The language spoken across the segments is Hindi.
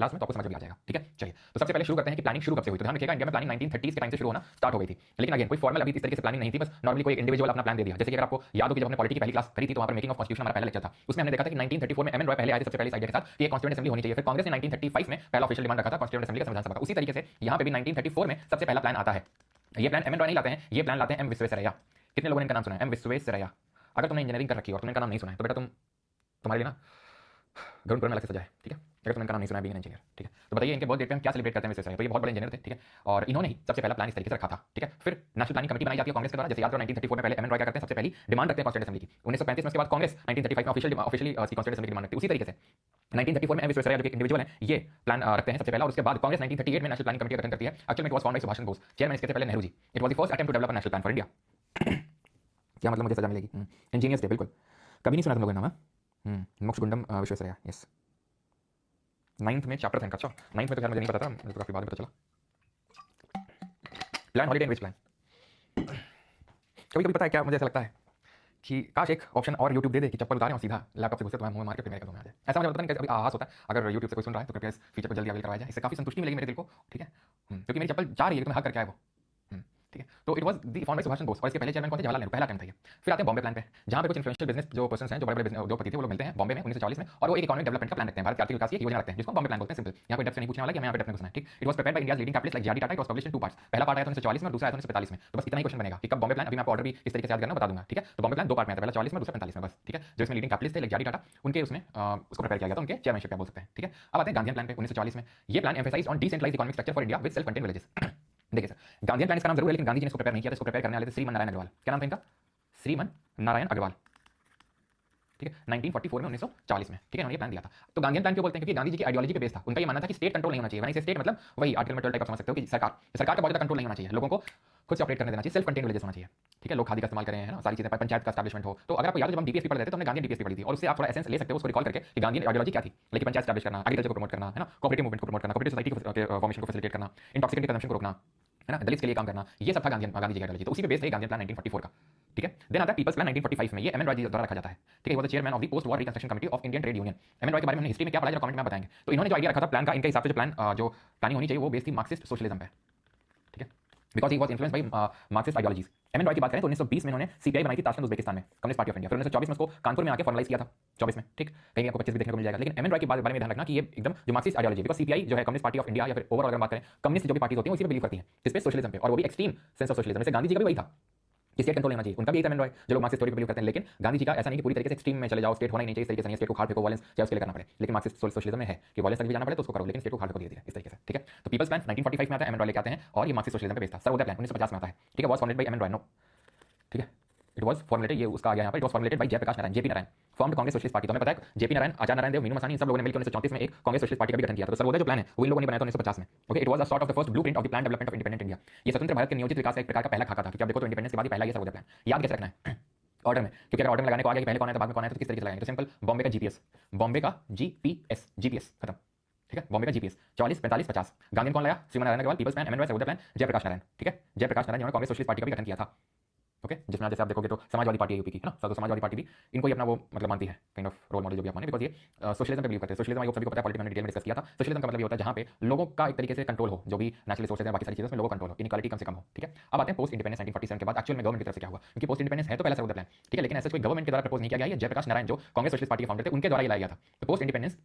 लास्ट में तो आपको समझ में आ जाएगा। ठीक है, चलिए तो सबसे पहले शुरू करते हैं कि प्लानिंग शुरू कब से हुई। तो ध्यान रखिएगा इंडिया में प्लानिंग 1930s के टाइम से शुरू होना स्टार्ट हो गई थी, लेकिन अगेन कोई फॉर्मल अभी इस तरीके से प्लानिंग नहीं थी, बस नॉर्मली कोई इंडिविजुअल अपना प्लान दे दिया। जैसे कि अगर आपको याद हो कि जब हमने पॉलिटी की पहली क्लास करी थी तो वहां पर मेकिंग ऑफ कॉन्स्टिट्यूशन हमारा पहला लेक्चर था, उसमें हमने देखा था कि 1934 में एम एन रॉय पहले आए थे सबसे पहले इस आइडिया के साथ कि एक कॉन्स्टिट्यूएंट असेंबली होनी चाहिए। फिर कांग्रेस ने 1935 में पहला ऑफिशियल डिमांड रखा था कॉन्स्टिट्यूएंट असेंबली का, संविधान सभा का। उसी तरीके से यहाँ पे भी 1934 में सबसे पहला प्लान आता है। ये प्लान एम एन रॉय नहीं लाते हैं, ये प्लान लाते हैं एम विश्वेश्वरैया। कितने लोगों ने इनका नाम सुना है? एम विश्वेश्वरैया। अगर तुमने इंजीनियरिंग कर रखी है और तुमने इनका नाम नहीं सुना है तो बेटा तुम्हारे लिए ना ग्राउंड में अलग से सजाए। ठीक है, अगर तुमने इनका नाम नहीं सुना है बीइंग इंजीनियर। ठीक है, तो बताइए इनके बर्थ डेट पे हम क्या सेलिब्रेट करते हैं विश्वेश्वरैया। तो ये बहुत बड़े इंजीनियर थे। ठीक है, और इन्होंने ही सबसे पहला प्लान इस तरीके से रखा था। ठीक है, फिर नेशनल प्लानिंग कमेटी बनाई जाती है कांग्रेस के द्वारा। जैसे याद करो 1934 में पहले एम एन रॉय क्या करते हैं, सबसे पहली डिमांड रखते हैं कॉन्स्टिट्यूएंट असेंबली की। 1935 में उसके बाद कांग्रेस 1935 में ऑफिशियली कॉन्स्टिट्यूएंट असेंबली की डिमांड रखती है। उसी तरीके से 1934 में एम विश्वेश्वरैया जो एक इंडिविजुअल है ये प्लान रखते हैं सबसे पहला, और उसके बाद कांग्रेस 1938 में नेशनल प्लानिंग कमेटी का गठन करती है। Actually it was found by Subhash Chandra Bose, chairman इसके पहले Nehru ji. It was the first attempt to develop a national plan for India. क्या मतलब मुझे सजा मिलेगी? इंजीनियर्स थे बिल्कुल, कभी नहीं सुना तुम लोगों का नाम? मोक्षगुंडम विश्वेश्वरैया। यस, 9th में चैप्टर था इनका। अच्छा 9th में तो खैर मुझे नहीं पता था, मुझे तो काफी बाद में पता चला। Plan holiday and which plan. कभी कभी पता है क्या मुझे ऐसा लगता है कि काश एक ऑप्शन और YouTube दे दे कि चप्पल उतारें और सीधा लैपटॉप से घुसे तो मैं मुंह मार के फिर मेरे कदम में आ जाए। ऐसा मुझे पता नहीं अभी आवाज होता है। अगर YouTube से कोई सुन रहा है तो कृपया इस फीचर को जल्दी अवेल करवाया जाए, इससे काफी संतुष्टि मिलेगी मेरे दिल को। ठीक है, क्योंकि मेरी चप्पल जा रही है तो मैं हक करके आया वो। ठीक है, तो it was the found by Subhash Chandra Bose, और इसके पहले चेयरमैन कौन थे? जवाहरलाल नेहरू, पहला टाइम था ये। फिर आते हैं बॉम्बे प्लान पे, जहां पे कुछ इन्फ्लुएंशियल बिजनेस जो पर्सन्स हैं, जो बड़े बड़े उद्योगपति थे, वो लोग मिलते हैं बॉम्बे में 1940 में, और वो एक इकोनॉमिक डेवलपमेंट का प्लान रखते हैं, भारत की आर्थिक विकास की योजना रखते हैं, जिसको बॉम्बे प्लान बोलते हैं। सिंपल, यहाँ पे डेप्थ से नहीं पूछने वाला कि हमें यहाँ पे डेप्थ में घुसना है। ठीक, it was prepared by India's leading capitalist like JRD Tata. It was published in 2 parts. पहला पार्ट आया था 1940 में और दूसरा आया था 1945 में। तो बस इतना ही क्वेश्चन बनेगा कि कब बॉम्बे प्लान, अभी मैं आपको ऑर्डर भी इस तरीके से याद करना बता दूंगा। ठीक है, तो बॉम्बे प्लान 2 पार्ट में आता है, पहला 40 में, दूसरा 45 में बस। ठीक है, जो इसमें लीडिंग कैपिटलिस्ट थे लाइक जेआरडी टाटा, उनके उसमें उसको प्रिपेयर किया गया था, उनके चेयरमैनशिप पे बोल सकते हैं। ठीक है, अब आते हैं गांधीयन प्लान पे 1940 में। ये plan emphasised on decentralised economic structure for India with self contained villages. देखिए सर, गांधीयन प्लान इसका नाम जरूर है, लेकिन गांधी जी ने इसको प्रिपेयर नहीं किया था। इसको प्रिपेयर करने वाले थे श्रीमन नारायण अग्रवाल। क्या नाम था इनका? श्रीमन नारायण अग्रवाल। ठीक है, 1944 में 1940 में। ठीक है, उन्होंने ये प्लान दिया था। तो गांधीयन प्लान क्यों बोलते हैं? क्योंकि गांधी जी की आइडियोलॉजी के बेस था। उनका ये मानना था कि स्टेट कंट्रोल नहीं होना चाहिए। व्हेन आई से स्टेट मतलब वही आर्टिकल में 12 टाइप आप समझ सकते हो कि सरकार का बहुत ज्यादा कंट्रोल नहीं होना चाहिए, लोगों को खुद से ऑपरेट करने देना चाहिए, सेल्फ कंटेन्ड विलेजेस होना चाहिए। ठीक है, लोग खादी का इस्तेमाल करें, है ना, सारी चीजें, पंचायत का एस्टैब्लिशमेंट हो। तो अगर आपको याद हो जब हम डीपीएसपी पढ़ रहे थे तो हमने गांधी डीपीएसपी पढ़ी थी, और उससे आप थोड़ा एसेंस ले सकते हो, उसको रिकॉल करके कि गांधी आइडियोलॉजी क्या थी। लेकिन पंचायत एस्टैब्लिश करना, एग्रीकल्चर को प्रमोट करना, है ना, कोऑपरेटिव मूवमेंट को प्रमोट करना, कोऑपरेटिव सोसाइटी के फॉर्मेशन को फैसिलिटेट करना, इंटॉक्सिकेंट कंजम्पशन को रोकना, है ना, दलित के लिए काम करना, ये सब था गांधी जी की आइडियोलॉजी। तो उसी पे बेस है गांधी प्लान 1944 का। ठीक है, देन आता है पीपल्स प्लान 1945 में। ये एम एन रॉय जी द्वारा रखा जाता है। ठीक है, वो chairman of the post war reconstruction committee of Indian trade union. M N Roy के बारे में हमने हिस्ट्री में क्या पढ़ा जरा कमेंट में बताएंगे। तो इन्होंने जो आइडिया रखा था प्लान का, इनके हिसाब से जो प्लान जो प्लानिंग होनी चाहिए वो बेस थी मार्क्सिस्ट सोशलिज्म पे। ठीक है, because he was influenced by Marxist ideologies. M N Roy की बात करें तो 1920 में उन्होंने सीपीआई बनाई थी ताशकंद उज्बेकिस्तान में, कम्युनिस्ट पार्टी ऑफ इंडिया। फिर 1924 में उसको कानपुर में आके फॉर्मलाइज किया था 24 में। ठीक, कहीं आपको 25 भी देखने को मिल जाएगा। लेकिन एम एन रॉय के बारे में ध्यान रखना कि ये एकदम जो मार्क्सिस्ट आइडियोलॉजी, बिकॉज सीपीआई जो है कम्युनिस्ट पार्टी ऑफ इंडिया, या फिर ओवरऑल अगर बात करें कम्युनिस्ट जो भी पार्टीज होती हैं उसी पे बिलीव करती हैं, इस पे सोशलिज्म पे, और वो भी एक्सट्रीम सेंस ऑफ सोशलिज्म। जैसे गांधी जी का भी वही था कि स्टेट कंट्रोल होना चाहिए, उनका भी एम एन रॉय जो लोग मार्क्सिस्ट थ्योरी पे बिलीव करते हैं। लेकिन गांधी जी का ऐसा नहीं कि पूरी तरीके से एक्सट्रीम में चले जाओ, स्टेट होना ही नहीं चाहिए, इस तरीके से नहीं, स्टेट को खाड़ फेंको, वायलेंस चाहे उसके लिए करना पड़े। लेकिन मार्क्सिस्ट सोशलिज्म में है कि वायलेंस तक भी जाना पड़े तो उसको करो, लेकिन स्टेट को खाड़ फेंको धीरे धीरे, इस तरीके से। ठीक है, तो पीपल्स प्लान 1945 में आता है, एम एन रॉय लेके आते हैं, और ये मार्क्सिस्ट सोशलिज्म पे बेस्ड था। सर्वोदय प्लान 1950 में आता है। ठीक है, was formulated by M N Roy. No, ठीक है, इट वाज फॉर्मुलेटेड, ये उसका आ गया यहाँ पर, it was formulated by Jayaprakash Narayan, JP Narayan, formed Congress socialist party. तो हमें पता है जेपी नारायण, आचार्य नारायण देव, मीनू मसानी, सब लोगों ने मिलकर 1934 में एक कांग्रेस सोशलिस्ट पार्टी का भी गठन किया था। तो सर्वोदय जो प्लान है वो इन लोगों ने बनाया था 1950 में। Okay, it was a sort of the first blueprint of the plan development of independent India. ये स्वतंत्र भारत के नियोजित विकास का एक प्रकार का पहला खाका था, क्योंकि आप देखो तो इंडिपेंडेंस के बाद ही पहला ये सर्वोदय प्लान। याद कैसे रखना है? ऑर्डर में, क्योंकि अगर ऑर्डर में लगाने को आ गया कि पहले कौन है तो बाद में कौन है तो किस तरीके से लगाएंगे। तो सिंपल, बॉम्बे का जीपीएस, बॉम्बे का जीपीएस, जीपीएस खत्म। ठीक है, बॉम्बे का जीपीएस 40, 45, 50। गांधी कौन लाया? Shriman Narayan Agarwal, people's plan, M N Roy, Sarvodaya plan, Jayaprakash Narayan. ठीक है, जयप्रकाश नारायण जिन्होंने कांग्रेस सोशलिस्ट पार्टी का भी गठन किया था। ओके, जिसमें जैसे आप देखोगे तो समाजवादी पार्टी है यूपी की, है ना, तो समाजवादी पार्टी भी इनको ही अपना वो मतलब मानती है, काइंड ऑफ रोल मॉडल जो भी आप माने, बिकॉज ये सोशलिज्म पे बिलीव करते हैं। सोशलिज्म आपको सभी को पता है, पॉलिटिक्स में डिटेल में डिस्कस किया था। सोशलिज्म का मतलब ये होता है जहां पे लोगों का एक तरीके से कंट्रोल हो, जो भी नेचुरल रिसोर्सेज है, बाकी सारी चीजें उसमें लोगों का कंट्रोल हो, इनइक्वालिटी कम से कम हो। ठीक है, अब आते हैं पोस्ट इंडिपेंडेंस 1947 के बाद एक्चुअल में गवर्नमेंट की तरफ से क्या हुआ, क्योंकि पोस्ट इंडिपेंडेंस है तो पहला सर्वोदय प्लान। ठीक है, लेकिन ऐसा कोई गवर्नमेंट के द्वारा प्रपोज नहीं किया गया। ये जयप्रकाश नारायण जो कांग्रेस सोशलिस्ट पार्टी के फाउंडर थे, उनके द्वारा ये लाया गया था। तो पोस्ट इंडिपेंडेंस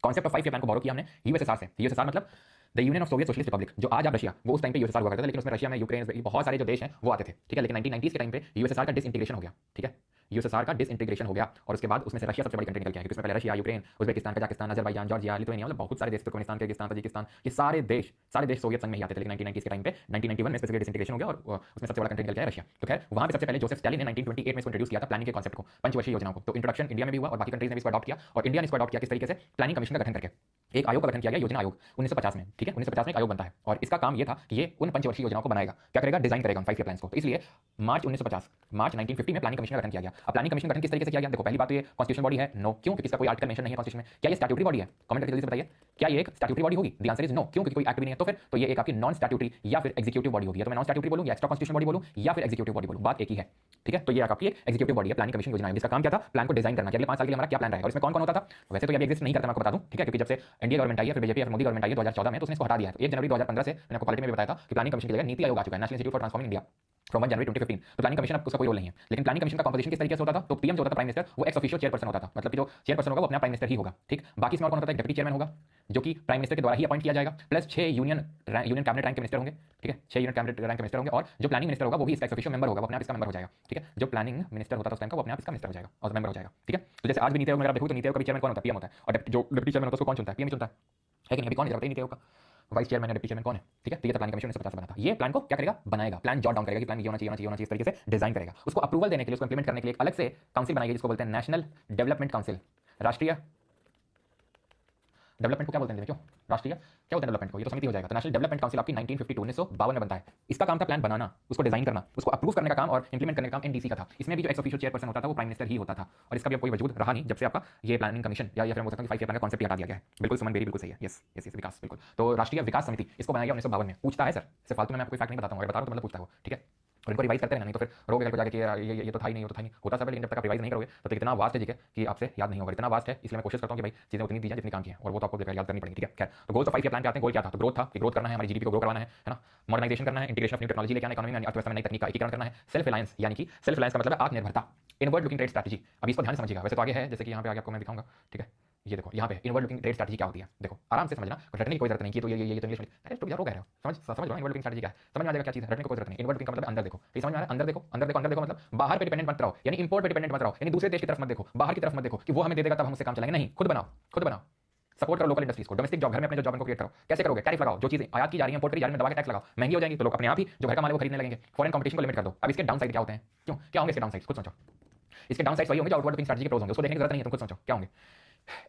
कॉन्सेप्ट ऑफ 5 के प्लान को बोरो किया हमने यूएसएसआर से। यूएसएसआर मतलब the union of Soviet socialist Republic, जो आज आप रशिया, वो उस टाइम पे यूएसएसआर हुआ करता था, लेकिन उसमें रशिया में यूक्रेन बहुत सारे जो देश हैं वो आते थे। ठीक है, लेकिन 1990s के टाइम पे यूएसएसआर का डिसइंटीग्रेशन हो गया। ठीक है, यूएसएसआर का डिसइंटीग्रेशन हो गया, और उसके बाद उसमें से रशिया सबसे बड़ी कंट्री निकल के आई, क्योंकि उसमें पहले Russia, Ukraine, Uzbekistan, Kazakhstan, Azerbaijan, Georgia, Lithuania, मतलब बहुत सारे देश, तुर्कमेनिस्तान, किर्गिस्तान, तजिकिस्तान, ये सारे देश सोवियत संघ में ही आते थे। लेकिन 1990s के टाइम पे 1991 में स्पेसिफिक डिसइंटीग्रेशन हो गया, और उसमें सबसे बड़ा कंट्री निकल के आया रशिया। तो खैर वहां पे सबसे पहले जोसेफ स्टालिन ने 1928 में इसको इंट्रोड्यूस किया था, प्लानिंग के कॉन्सेप्ट को, पंचवर्षीय योजनाओं को। तो इंट्रोडक्शन इंडिया में भी हुआ और बाकी कंट्रीज ने भी इसको अडॉप्ट किया, और इंडिया ने इसको अडॉप्ट किया किस तरीके से? प्लानिंग कमीशन का गठन करके एक आयोग का गठन किया गया, योजना आयोग 1950 में। ठीक है, 1950 में एक आयोग बनता है, और इसका काम ये था कि ये उन पंचवर्षीय योजनाओं को बनाएगा, क्या करेगा? डिजाइन करेगा उन 5 ईयर प्लान्स को। तो इसलिए मार्च 1950 में प्लानिंग कमीशन का गठन किया गया। अब प्लानिंग कमीशन गठन किस तरीके से किया गया? देखो पहली बात तो ये कॉन्स्टिट्यूशन बॉडी है, नो। क्यों? क्योंकि इसका कोई आर्टिकल मेंशन नहीं है कॉन्स्टिट्यूशन में। क्या ये स्टैट्यूटरी बॉडी है? कमेंट करके जल्दी से बताइए, क्या ये एक स्टैट्यूटरी बॉडी होगी? The answer is no. क्यों? क्योंकि कोई एक्ट भी नहीं है। तो फिर तो ये एक आपकी नॉन स्टैट्यूटरी या फिर एग्जीक्यूटिव बॉडी होगी। या तो मैं नॉन स्टैट्यूटरी बोलूं या एक्स्ट्रा कॉन्स्टिट्यूशन बॉडी बोलूं या फिर एग्जीक्यूटिव बॉडी बोलूं, बात एक ही है। ठीक है, तो ये आपकी एग्जीक्यूटिव बॉडी है, प्लानिंग कमीशन योजना है, जिसका काम क्या था? प्लान को डिजाइन करना, कि अगले 5 साल के लिए हमारा क्या प्लान रहेगा। और इसमें कौन कौन होता था? वैसे तो ये अभी एग्जिस्ट नहीं करता, मैं आपको बता दूं, ठीक है, क्योंकि जब से इंडिया गवर्नमेंट आई है, फिर बीजेपी या फिर मोदी गवर्नमेंट आई है 2014 में, तो उसने इसको हटा दिया है। तो 1 जनवरी 2015 से मैंने आपको पॉलिटी में भी बताया था कि प्लानिंग कमीशन की जगह नीति आयोग आ चुका है, national institute for transforming India, from 1 जनवरी 2015। तो प्लानिंग कमीशन अब उसका कोई रोल नहीं है। लेकिन प्लानिंग कमीशन का कंपोजिशन किस तरीके से होता था? तो पीएम जो होता था, प्राइम मिनिस्टर, वो एक्स ऑफिशियल चेयरपर्सन होता था, मतलब कि जो चेयरपर्सन होगा वो अपना प्राइम मिनिस्टर ही होगा। ठीक, बाकी इसमें और कौन होता है? डिप्टी चेयरमैन होगा, जो कि प्राइम मिनिस्टर के द्वारा ही अपॉइंट किया जाएगा, प्लस 6 यूनियन कैबिनेट रैंक के मिनिस्टर होंगे। ठीक है, 6 यूनियन कैबिनेट रैंक के मिनिस्टर होंगे, और जो प्लानिंग मिनिस्टर होगा वो भी इसका एक्स ऑफिशियल मेंबर होगा, वो अपने आप इसका मेंबर हो जाएगा। ठीक है, जो प्लानिंग मिनिस्टर होता था उस टाइम का, वो अपने आप इसका मिनिस्टर हो जाएगा और मेंबर हो जाएगा। ठीक है, तो जैसे आज भी नीति आयोग में देखो तो नीति आयोग का चेयरमैन कौन होता है? पीएम होता है। और जो डिप्टी चेयरमैन होता है उसको कौन चुनता है? पीएम चुनता है कि नहीं? अभी कौन है नीति आयोग का वाइस चेयरमैन या डिप्टी चेयरमैन कौन है? ठीक है, तो ये प्लानिंग कमीशन 1950 बना था। ये प्लान को क्या करेगा? बनाएगा, प्लान जॉट डाउन करेगा कि प्लान ये होना चाहिए, होना चाहिए, होना चाहिए, इस तरीके से डिजाइन करेगा। उसको अप्रूवल देने के लिए, उसको इंप्लीमेंट करने के लिए एक अलग से काउंसिल बनाएगी, जिसको बोलते हैं नेशनल डेवलपमेंट काउंसिल। राष्ट्रीय डेवलपमेंट को क्या बोलते हैं? क्यों राष्ट्रीय क्या होता है डेवलपमेंट को? ये तो समिति हो जाएगा। तो नेशनल डेवलपमेंट काउंसिल आपकी 1952 1952 में बनता है। इसका काम था प्लान बनाना, उसको डिजाइन करना, उसको अप्रूव करने का काम और इंप्लीमेंट करने का काम एनडीसी का था। इसमें भी जो एक्स ऑफिशियल चेयरपर्सन होता था वो प्राइम मिनिस्टर ही होता था। और इसका भी अब कोई वजूद रहा नहीं जब से आपका ये प्लानिंग कमीशन या फिर हो सकता है 5 ईयर प्लान का कॉन्सेप्ट हटा दिया गया है। बिल्कुल सुमन बेरी, बिल्कुल सही है। यस यस यस, विकास, बिल्कुल। तो राष्ट्रीय विकास समिति इसको बनाया गया 1952 में। पूछता है सर, सिर्फ फालतू में मैं आपको कोई फैक्ट नहीं बताता हूं, अगर बता रहा हूं तो मतलब पूछता है वो। ठीक है, और इनको रिवाइज करते रहना, नहीं तो फिर रोग को जाके कि ये तो था ही नहीं, वो तो था ही नहीं, होता सब है। लेकिन जब तक आप रिवाइज नहीं करोगे तो इतना वास्ट है, ठीक है, कि आपसे याद नहीं होगा। इतना वास्ट है, इसलिए मैं कोशिश करता हूं कि भाई चीजें उतनी दी जाए जितनी काम की है, और वो तो आपको याद करनी पड़ेगी। ठीक है, खैर, तो गोल तो 5 ईयर प्लान पे आते हैं। गोल क्या था? तो ग्रोथ था, कि ग्रोथ करना है, हमारी जीडीपी को ग्रो करवाना है ना, मॉडर्नाइजेशन करना है, इंटीग्रेशन ऑफ न्यू टेक्नोलॉजी लेके आना, इकोनॉमी में अर्थव्यवस्था में नई तकनीक का एकीकरण करना है, सेल्फ रिलायंस, यानी कि सेल्फ रिलायंस का मतलब है आत्मनिर्भरता, इनवर्ड लुकिंग ट्रेड स्ट्रैटेजी। अभी इसको ध्यान से समझिएगा, वैसे तो आगे है, जैसे कि यहाँ पे आगे आपको मैं दिखाऊंगा। ठीक है, ये देखो यहाँ पे इनवर्ड लुकिंग ट्रेड स्ट्रैटेजी क्या होती है, देखो आराम से समझना, रटने की कोई जरूरत नहीं कि तो ये तो इंग्लिश में, अरे तो यार वो कह रहे हो, समझ लो इनवर्ड लुकिंग स्ट्रैटेजी क्या है, समझ में आ जाएगा क्या चीज है, रटने की कोई जरूरत नहीं। इनवर्ड लुकिंग का मतलब अंदर देखो, ये समझ में आ रहा है? अंदर देखो, अंदर देखो, अंदर देखो, मतलब बाहर पे डिपेंडेंट मत रहो, यानी इंपोर्ट पे डिपेंडेंट मत रहो, यानी दूसरे देश की तरफ मत देखो, बाहर की तरफ मत देखो कि वो हमें दे देगा तब हम उससे काम चलाएंगे, नहीं, खुद बनाओ, खुद बनाओ। सपोर्ट करो लोकल इंडस्ट्रीज को, डोमेस्टिक जॉब, घर में अपने जॉब को क्रिएट करो। कैसे करोगे? टैरिफ लगाओ, जो चीजें आयात की जा रही है, इंपोर्ट की जा रही है, दबा के टैक्स लगाओ, महंगी हो जाएंगी तो लोग अपने आप ही जो घर का माल है वो खरीदने लगेंगे। फॉरेन कंपटीशन को लिमिट कर दो। अब इसके डाउन साइड क्या होते हैं? क्यों क्या होंगे इसके डाउन साइड? खुद सोचो। इसके डाउन साइड वही होंगे जो आउटवर्ड लुकिंग स्ट्रैटेजी के प्रोज होंगे, उसको देखने की जरूरत नहीं है, तुम खुद सोचो क्या होंगे।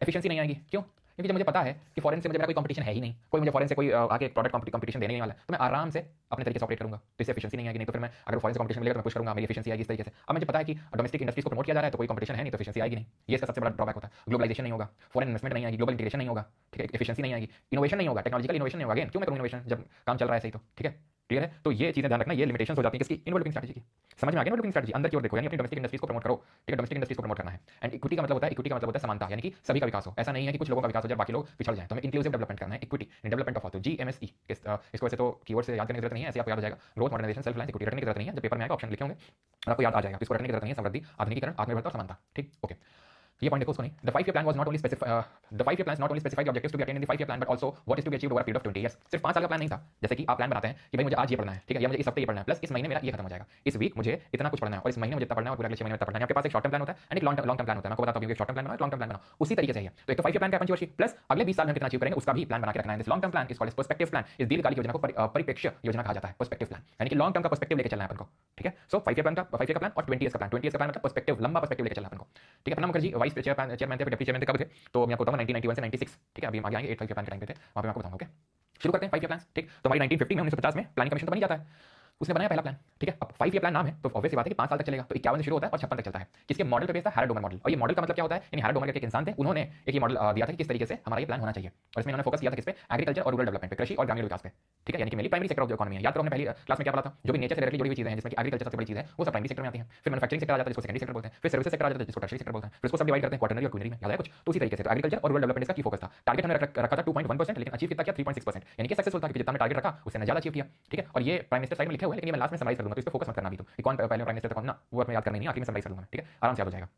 एफिशिएंसी नहीं आएगी, क्यों? क्योंकि जब मुझे पता है कि फॉरेन से मुझे मेरा कोई कंपटीशन है ही नहीं, कोई मुझे फॉरेन से कोई आगे प्रोडक्ट कंपटीशन देने नहीं वाला है, तो मैं आराम से अपने तरीके से ऑपरेट करूंगा, तो इससे एफिशिएंसी नहीं आएगी। नहीं तो फिर मैं अगर फॉरेन से कंपटीशन मिलेगा तो मैं पुश करूंगा, मेरी एफिशिएंसी आएगी इस तरीके से। अब मुझे पता है कि डोमेस्टिक इंडस्ट्रीज को प्रमोट किया जा रहा है तो कोई कंपटीशन है नहीं, तो एफिशिएंसी आएगी नहीं, ये इसका सबसे बड़ा ड्रॉबैक होता है। ग्लोबलाइजेशन नहीं होगा, फॉरेन इन्वेस्टमेंट नहीं आएगी, ग्लोबल इंटीग्रेशन नहीं होगा, ठीक है, एफिशिएंसी नहीं आएगी, इनोवेशन नहीं होगा, टेक्नोलॉजिकल इनोवेशन नहीं होगा। अगेन क्यों मैं करूँ इनोवेशन जब काम चल रहा है सही? तो ठीक है, क्लियर है? तो ये चीजें ध्यान रखना, ये लिमिटेशंस हो जाती हैं किसकी? इनवर्ड लुकिंग स्ट्रैटेजी की। समझ में आ गया? इनवर्ड लुकिंग स्ट्रैटेजी अंदर की ओर देखो, यानी अपनी डोमेस्टिक इंडस्ट्रीज को प्रमोट करो। ठीक है, डोमेस्टिक इंडस्ट्रीज को प्रमोट करना है। एंड इक्विटी का मतलब होता है, इक्विटी का मतलब होता है समानता, यानी कि सभी का विकास हो। ऐसा नहीं है कि कुछ लोगों का विकास हो जाए बाकी लोग पिछड़ जाएं। तो हमें इंक्लूसिव डेवलपमेंट करना है, इक्विटी डेवलपमेंट ऑफ ऑल, तो जीएमएसई। इसको वैसे तो कीवर्ड से याद करने की जरूरत नहीं है, ऐसे आपको याद हो जाएगा। Growth, modernisation, self reliance, equity, रटने की जरूरत नहीं है, जब पेपर में आएगा ऑप्शन लिखे होंगे आपको याद आ जाएगा, तो इसको रटने की जरूरत नहीं है। समृद्धि, आधुनिकीकरण, आत्मनिर्भरता और समानता। ठीक, ओके, ये पॉइंट देखो उसको नहीं। The 5 year plan was not only the 5 year plan not only specified the objectives to be attend in the 5 year plan but also what is to be achieved over a period of 20 years. सिर्फ 5 साल का प्लान नहीं था, जैसे कि आप प्लान बनाते हैं कि भाई मुझे आज ये पढ़ना है, ठीक है, या मुझे इस हफ्ते ये पढ़ना है, प्लस इस महीने मेरा ये खत्म हो जाएगा, इस वीक मुझे इतना कुछ पढ़ना है, और इस महीने मुझे इतना पढ़ना है, और पूरे अगले 6 महीने में इतना पढ़ना है। आपके पास एक शॉर्ट टर्म प्लान होता है एंड एक लॉन्ग टर्म प्लान होता है। मैं आपको बताता हूं कि शॉर्ट टर्म प्लान बनाओ, लॉन्ग टर्म प्लान बनाओ, उसी तरीके से है। तो एक तो 5 ईयर प्लान का पंचवर्षीय प्लस अगले 20 साल में कितना अचीव करेंगे उसका भी प्लान बना के रखना है। This long term plan is called perspective plan. इस दीर्घकालिक योजना को परिप्रेक्ष्य योजना कहा जाता है, पर्सपेक्टिव प्लान, यानी कि लॉन्ग टर्म का पर्सपेक्टिव लेके चलना है अपन को। ठीक है, सो 5 ईयर प्लान का 5 ईयर का प्लान और 20 ईयर का प्लान, 20 ईयर का प्लान मतलब पर्सपेक्टिव, लंबा पर्सपेक्टिव लेके चलना है अपन को। ठीक है, प्रणब मुखर्जी वाइस चेयरमैन थे, डिप्टी चेयरमैन थे, कब थे? तो मैं आपको बताऊंगा 1991 से 96। ठीक है, अभी हम आगे आएंगे 8 5 ईयर प्लान के टाइम पे थे, वहां पे मैं आपको बताऊंगा। ओके, शुरू करते हैं 5 ईयर प्लान। ठीक, तो हमारी 1950 में 1950 में प्लानिंग कमीशन तो बन ही जाता है, उसने बनाया पहला प्लान। ठीक है, अब 5 ईयर प्लान नाम है तो ऑब्वियस बात है कि 5 साल तक चलेगा। तो 51 से शुरू होता है और 56 तक चलता है। किसके मॉडल पे बेस्ड था? Harrod Domar model. और ये मॉडल का मतलब क्या होता है? यानी हैरल्ड डोमर करके एक इंसान थे, उन्होंने एक ये मॉडल दिया था कि किस तरीके से हमारा ये प्लान होना चाहिए, और इसमें उन्होंने फोकस किया था किस पे? एग्रीकल्चर और रूरल डेवलपमेंट पे, कृषि और ग्रामीण विकास पे। ठीक है, यानी कि mainly primary sector of economy है। याद करो हमने पहली क्लास में क्या पढ़ा था? जो भी नेचर से डायरेक्टली जुड़ी हुई चीजें हैं, जिसमें कि एग्रीकल्चर सबसे बड़ी चीज है, वो सब प्राइमरी सेक्टर में आती है। फिर मैन्युफैक्चरिंग सेक्टर आ जाता है जिसको सेकेंडरी सेक्टर बोलते हैं, फिर सर्विसेज सेक्टर आ जाता है जिसको टर्शियरी सेक्टर बोलते हैं, फिर उसको सब डिवाइड करते हैं क्वार्टरनरी और क्विनरी में। याद है कुछ? तो उसी तरीके से तो एग्रीकल्चर और रूरल डेवलपमेंट इसका की फोकस था। टारगेट हमने रखा था 2.1%, लेकिन अचीव कितना किया? 3.6%, यानी कि सक्सेसफुल था, क्योंकि जितना हमने टारगेट रखा उससे ज्यादा अचीव किया। ठीक है, और ये प्राइम मिनिस्टर साइड में लिखे हुए हैं, लेकिन ये मैं लास्ट में समराइज कर दूंगा, तो इस पे फोकस मत करना अभी। तो कौन पहले प्राइम मिनिस्टर था कौन ना, वो मैं याद करना नहीं, आखिर में समराइज कर दूंगा। ठीक है, आराम से याद हो जाएगा।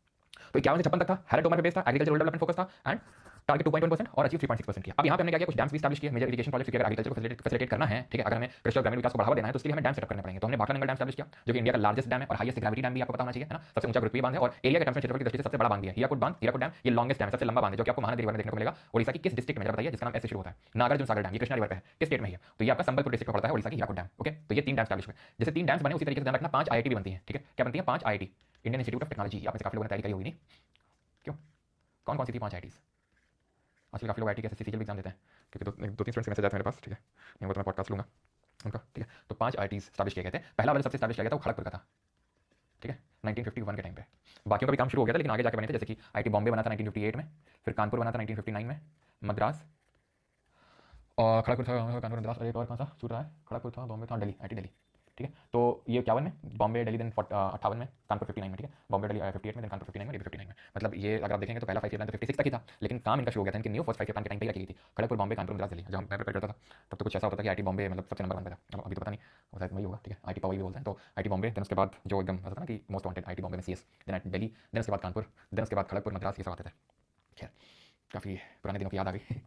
तो 51 से 56 तक था, हैरल्ड डोमर पे बेस्ड था, एग्रीकल्चर रूरल डेवलपमेंट फोकस था, एंड टारगेट 2.1% और अचीव 3.6% किया। अब यहाँ पे हमने क्या किया? कुछ डैम्स भी स्टैब्लिश किए, मेजर इरिगेशन प्रोजेक्ट्स, क्योंकि अगर एग्रीकल्चर को फैसिलिटेट करना है, ठीक है, अगर हमें कृषि और ग्रामीण विकास को बढ़ावा देना है तो उसके लिए हमें डैम सेटअप करने पड़ेंगे। तो हमने भाखड़ा नंगल डैम स्टैब्लिश किया, जो कि इंडिया का लार्जेस्ट डैम है और हाईएस्ट ग्रेविटी डैम भी आपको पता होना चाहिए, है ना, सबसे ऊंचा गुरुत्वीय बांध है, और एरिया के टर्म्स में क्षेत्रफल की दृष्टि से सबसे बड़ा बांध भी है। हीराकुड डैम ये लॉन्गेस्ट डैम है, सबसे लंबा बांध है, जो कि आपको महानदी रिवर में देखने को मिलेगा। ओडिशा की किस डिस्ट्रिक्ट में जरा बताइए, जिसका नाम ऐसे शुरू होता है? नागार्जुन सागर डैम, ये कृष्णा रिवर पे है, किस स्टेट में है? तो ये आपका संबलपुर डिस्ट्रिक्ट में पड़ता है, ओडिशा की हीराकुड डैम। ओके, तो ये 3 डैम स्टैब्लिश हुए। जैसे 3 डैम्स बने उसी तरीके से ध्यान रखना 5 आईआईटी भी बनती है। ठीक है, क्या बनती है? 5 IIT, Indian institute of technology. आप में से काफी लोगों ने तैयारी करी होगी नहीं? क्यों? कौन कौन सी थी 5 आईआईटीज? आजकल काफी लोग आईटी के सीजीएल भी एग्जाम देते हैं, क्योंकि दो तीन स्टूडेंट्स के मैसेज आते हैं मेरे पास। ठीक है, नहीं वो तो मैं पॉडकास्ट लूंगा उनका। ठीक है, तो 5 आईआईटीज स्टैब्लिश किए गए थे। पहला वाला सबसे स्टैब्लिश किया गया था वो खड़गपुर का था। ठीक है, 1951 के टाइम पे। बाकियों का भी काम शुरू हो गया था, लेकिन आगे जाके बने थे, जैसे कि आईआईटी बॉम्बे बना था 1958 में, फिर कानपुर बना था 1959 में, मद्रास और खड़गपुर था, कानपुर मद्रास, और एक और कौन सा छूट रहा है, खड़गपुर था, बॉम्बे था, दिल्ली, आईआईटी दिल्ली। ठीक है, तो ये 51 में, बॉम्बे दिल्ली, देन 58 में, कानपुर 59 में। ठीक है, बॉम्बे दिल्ली 58 में, देन कानपुर 59 में, दिल्ली 59 में। मतलब ये अगर आप देखेंगे तो पहला 5 ईयर प्लान तो 56 तक ही था, लेकिन काम इनका शुरू हो गया था, इनकी न्यू फर्स्ट 5 ईयर प्लान के टाइम पे ही रखी गई थी, खड़गपुर, बॉम्बे, कानपुर, मद्रास, दिल्ली। जब मैं प्रिपेयर करता था तब तो कुछ ऐसा होता था कि आईआईटी बॉम्बे मतलब सबसे नंबर 1 पे था। अब अभी तो पता नहीं, वो शायद वही होगा। ठीक है, आईआईटी पावर भी बोलते हैं, तो आईआईटी बॉम्बे, देन उसके बाद जो एकदम ऐसा था ना कि मोस्ट वांटेड आईआईटी बॉम्बे में सीएस, देन दिल्ली, देन उसके बाद कानपुर, देन उसके बाद खड़गपुर, मद्रास, ये सब आते थे। खैर, काफ़ी पुराने दिनों की याद आ गई।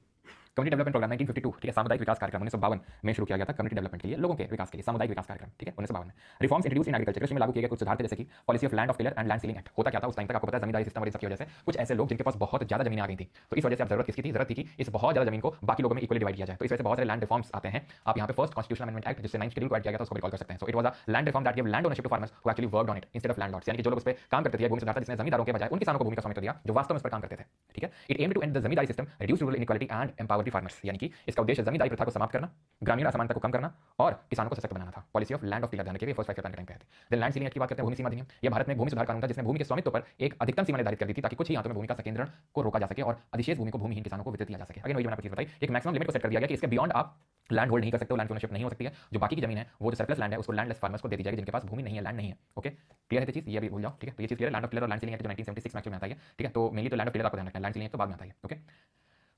कम्युनिटी डेवलपमेंट प्रोग्राम 1952, ठीक है, सामुदायिक विकास कार्यक्रम 1952 में शुरू किया गया था, कम्युनिटी डेवलपमेंट के लिए, लोगों के विकास के लिए, सामुदायिक विकास कार्यक्रम। ठीक है, 1952 में रिफॉर्म्स इंट्रोड्यूस इन एग्रीकल्चर, कृषि में लागू किए गए कुछ सुधार थे, जैसे कि policy of land of tiller and land ceiling act. होता क्या था उस टाइम तक आपको पता है, जमींदारी सिस्टम और सब की वजह से कुछ ऐसे लोग जिनके पास बहुत ज्यादा जमीनें आ गई थी, तो इस वजह से अब जरूरत किसकी थी, जरूरत थी कि इस बहुत ज्यादा जमीन को बाकी लोगों में इक्वली डिवाइड किया जाए। तो इस वजह से बहुत सारे लैंड रिफॉर्म्स आते हैं। आप यहाँ पे फर्स्ट कॉन्स्टिट्यूशनल अमेंडमेंट एक्ट, जिससे 9 शेड्यूल को ऐड किया गया था, उसको रिकॉल कर सकते हैं। So it was a land reform that give land ownership to farmers who actually worked on it instead of landlords, यानी कि जो लोग उस पे काम करते थे, भूमि सुधारता, जिसने जमींदारों के बजाय उन किसानों को भूमि का स्वामित्व दिया जो वास्तव में उस पर काम करते थे। ठीक है, it aim to end the zamindari system, reduce rural inequality and empower the farmers, यानी कि इसका उद्देश्य जमींदारी प्रथा को समाप्त करना, ग्रामीण असमानता को कम करना और किसानों को सशक्त बनाना था। Policy of land of tiller जाने के लिए फर्स्ट 5 ईयर प्लान के टाइम पे आती है। देन लैंड सीलिंग एक्ट की बात करते हैं, भूमि सीमा अधिनियम। यह भारत में भूमि सुधार कानून था, जिसने भूमि के स्वामित्व पर एक अधिकतम सीमा निर्धारित कर दी थी, ताकि कुछ ही हाथों में भूमि का संकेंद्रण को रोका जा सके और अधिशेष भूमि को भूमिहीन किसानों को वितरित किया जा सके। अगेन वही मैंने आपको चीज बताई, एक मैक्सिमम लिमिट को सेट कर दिया गया कि इसके बियॉन्ड आप लैंड होल्ड नहीं कर सकते हो, लैंड ओनरशिप नहीं हो सकती है। जो बाकी की जमीन है, वो जो सरप्लस लैंड है, उसको लैंडलेस फार्मर्स को दे दी जाएगी, जिनके पास भूमि नहीं है, लैंड नहीं है। ओके, क्लियर है ये चीज, ये भी भूल जाओ। ठीक है, तो ये चीज क्लियर है। लैंड ऑफ टिलर और लैंड सीलिंग एक्ट जो 1976 में एक्चुअली में आता है। ठीक है, तो मेनली तो लैंड ऑफ टिलर आपको ध्यान रखना है, लैंड सीलिंग तो बाद में आता है। ओके,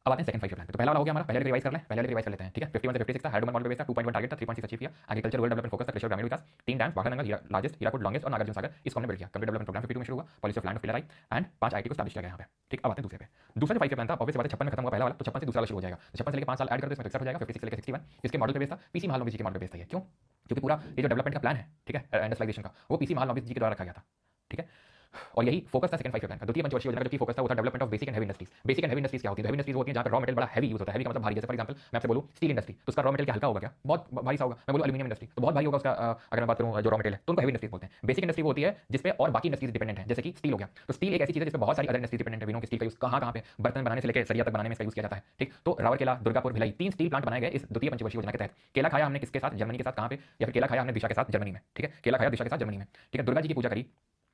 अब आते हैं सेकंड 5 ईयर प्लान पे। तो पहला वाला हो गया हमारा, पहले रिवाइज कर लें, पहले रिवाइज कर लेते हैं। ठीक है, 51 से 56 था, हाइड्रोमन मॉडल बेस्ड था, 2.1 टारगेट था, 3.6 अचीव किया। एग्रीकल्चर रूरल डेवलपमेंट फोकस था, कृषि और ग्रामीण विकास, 3 डैम्स, वाघानंगल, लार्जेस्ट, हीराकुड, लॉन्गेस्ट और नागार्जुन सागर, इसको हमने बिल्ड किया। कम्युनिटी डेवलपमेंट प्रोग्राम 52 में शुरू हुआ, policy of land of tiller I and 5 IT को स्टैब्लिश किया गया यहाँ पे। ठीक, अब आते हैं दूसरे पे। दूसरा जो 5 ईयर प्लान था, ऑब्वियस बात है 56 में खत्म हुआ पहला वाला, तो 56 से दूसरा वाला शुरू हो जाएगा। 56 से लेकर 5 साल ऐड कर दो, इसमें 61 हो जाएगा, 56 से लेकर 61 इसके मॉडल पे बेस्ड था, पीसी महालनोबिस जी के मॉडल पे बेस्ड था ये। क्यों? क्योंकि पूरा ये जो डेवलपमेंट का प्लान है, ठीक है, इंडस्ट्रियलाइजेशन का, वो पीसी महालनोबिस जी के द्वारा रखा गया था। ठीक है, और यही फोकस था सेकंड 5 ईयर प्लान का। द्वितीय पंचवर्षीय योजना का जो की फोकस था वो था development of basic and heavy industries. Basic and heavy industries क्या होती है? हेवी इंडस्ट्रीज होती है जहां पे रॉ मटेरियल बड़ा हेवी यूज होता है। हेवी का मतलब भारी, जैसे फॉर एग्जांपल मैं आपसे बोलूं स्टील इंडस्ट्री, तो उसका रॉ मटेरियल क्या हल्का होगा क्या? बहुत भारी सा होगा। मैं बोलूं एल्यूमिनियम इंडस्ट्री, तो बहुत भारी होगा उसका। अगर मैं बात करूं जो रॉ मटेरियल है, तो उनको हेवी इंडस्ट्रीज बोलते हैं। बेसिक इंडस्ट्री होती है जिसपे और बाकी इंडस्ट्रीज डिपेंडेंट है, जैसे कि स्टील हो गया। तो स्टील एक ऐसी चीज है जिसपे बहुत सारी अदर इंडस्ट्रीज डिपेंडेंट है। विनो की स्टील का यूज कहां पे बर्तन बनाने से लेकर सरिया तक बनाने में इसका यूज किया जाता है। ठीक, तो राउरकेला, दुर्गापुर, भिलाई 3 स्टील प्लांट बनाए गए इस द्वितीय पंचवर्षीय योजना के तहत। केला खाया हमने किसके साथ? जर्मनी के साथ। कहां पे? या फिर केला खाया हमने दिशा के साथ, जर्मनी में। ठीक है, केला खाया दिशा के साथ, जर्मनी में। ठीक है, दुर्गा जी की पूजा करी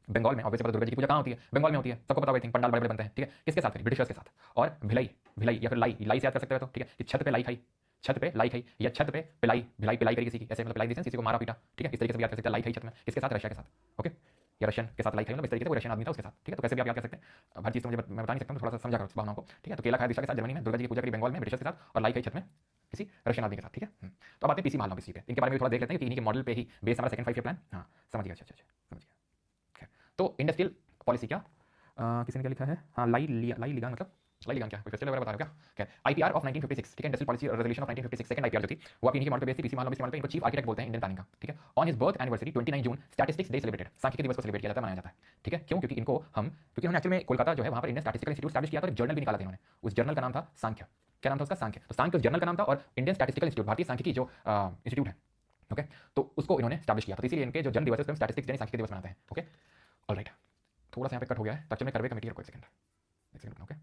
बंगाल में। ऑब्वियसली दुर्गा जी की पूजा कहां होती है? बंगाल में होती है, सबको पता होगा। पंडाल बड़े बड़े बनते हैं। ठीक है, किसके साथ? ब्रिटिशर्स के साथ। और भिलाई, भिलाई या फिर लाई, लाई से याद कर सकते हो तो। ठीक है, कि छत पे लाई खाई, छत पे लाई खाई, या छत पे पिलाई, भिलाई पिलाई करी किसी की, ऐसे मतलब पिलाई किसी को मारा पीटा। ठीक है, इस तरीके से भी याद कर सकते हैं। लाई खाई छत में, किसके साथ? रशिया के साथ। ओके, या रशियन के साथ लाई खाई, मतलब इस तरीके से वो रशियन आदमी था उसके साथ। ठीक है, तो कैसे भी आप याद कर सकते हैं। हर चीज तो मुझे मैं बता नहीं सकता हूं, थोड़ा सा समझा करो भावनाओं को। ठीक है, तो केला खाया दिशा के साथ, जर्मनी में। दुर्गा जी की पूजा करी बंगाल में ब्रिटिशर्स के साथ, और लाई खाई छत में किसी रशियन आदमी के साथ। ठीक है, तो अब आते हैं पीसी महालनोबिस जी पे। इनके बारे में थोड़ा देख लेते हैं कि इन्हीं के मॉडल पे ही बेस हमारा सेकंड 5 ईयर प्लान। हां, समझ गया। अच्छा, समझ गया। तो इंडस्ट्रियल पॉलिसी क्या किसी ने क्या लिखा है? हाँ, लाई लिगान मतलब लाई लिगान क्या कोई फेस्टिवल वगैरह बता रहे हो क्या? आईपीआर ऑफ 1956, ठीक है, industrial policy resolution of 1956, second IPR जो थी वो आप इन्हीं के मॉडल पे बेस्ड थी। पीसी महालनोबिस के मॉडल पे इनको चीफ आर्किटेक्ट बोलते हैं इंडियन प्लानिंग का। ठीक है, on his birth anniversary 29 June statistics day celebrated, सांख्यिकी दिवस को सेलिब्रेट किया जाता है, मनाया जाता है। ठीक है, क्यों? क्योंकि उन्होंने एक्चुअली में कोलकाता जो है वहां पर इंडियन स्टैटिस्टिकल इंस्टीट्यूट स्टैब्लिश किया था, और जर्नल भी निकाला था इन्होंने। उस जर्नल का नाम था सांख्य। क्या नाम था उसका? सांख्य। तो सांख्य उस जर्नल का नाम था, और इंडियन स्टैटिस्टिकल इंस्टीट्यूट, भारतीय सांख्यिकी जो इंस्टीट्यूट है, ओके, तो उसको इन्होंने स्टैब्लिश किया था। तो इसीलिए इनके जो जन्म दिवस है उसमें स्टैटिस्टिक्स यानी सांख्यिकी दिवस मनाते हैं। ओके, ऑलराइट, थोड़ा सा यहाँ पे कट हो गया है, तो एक्चुअली में करवे कमेटी को एक सेकंड। ओके,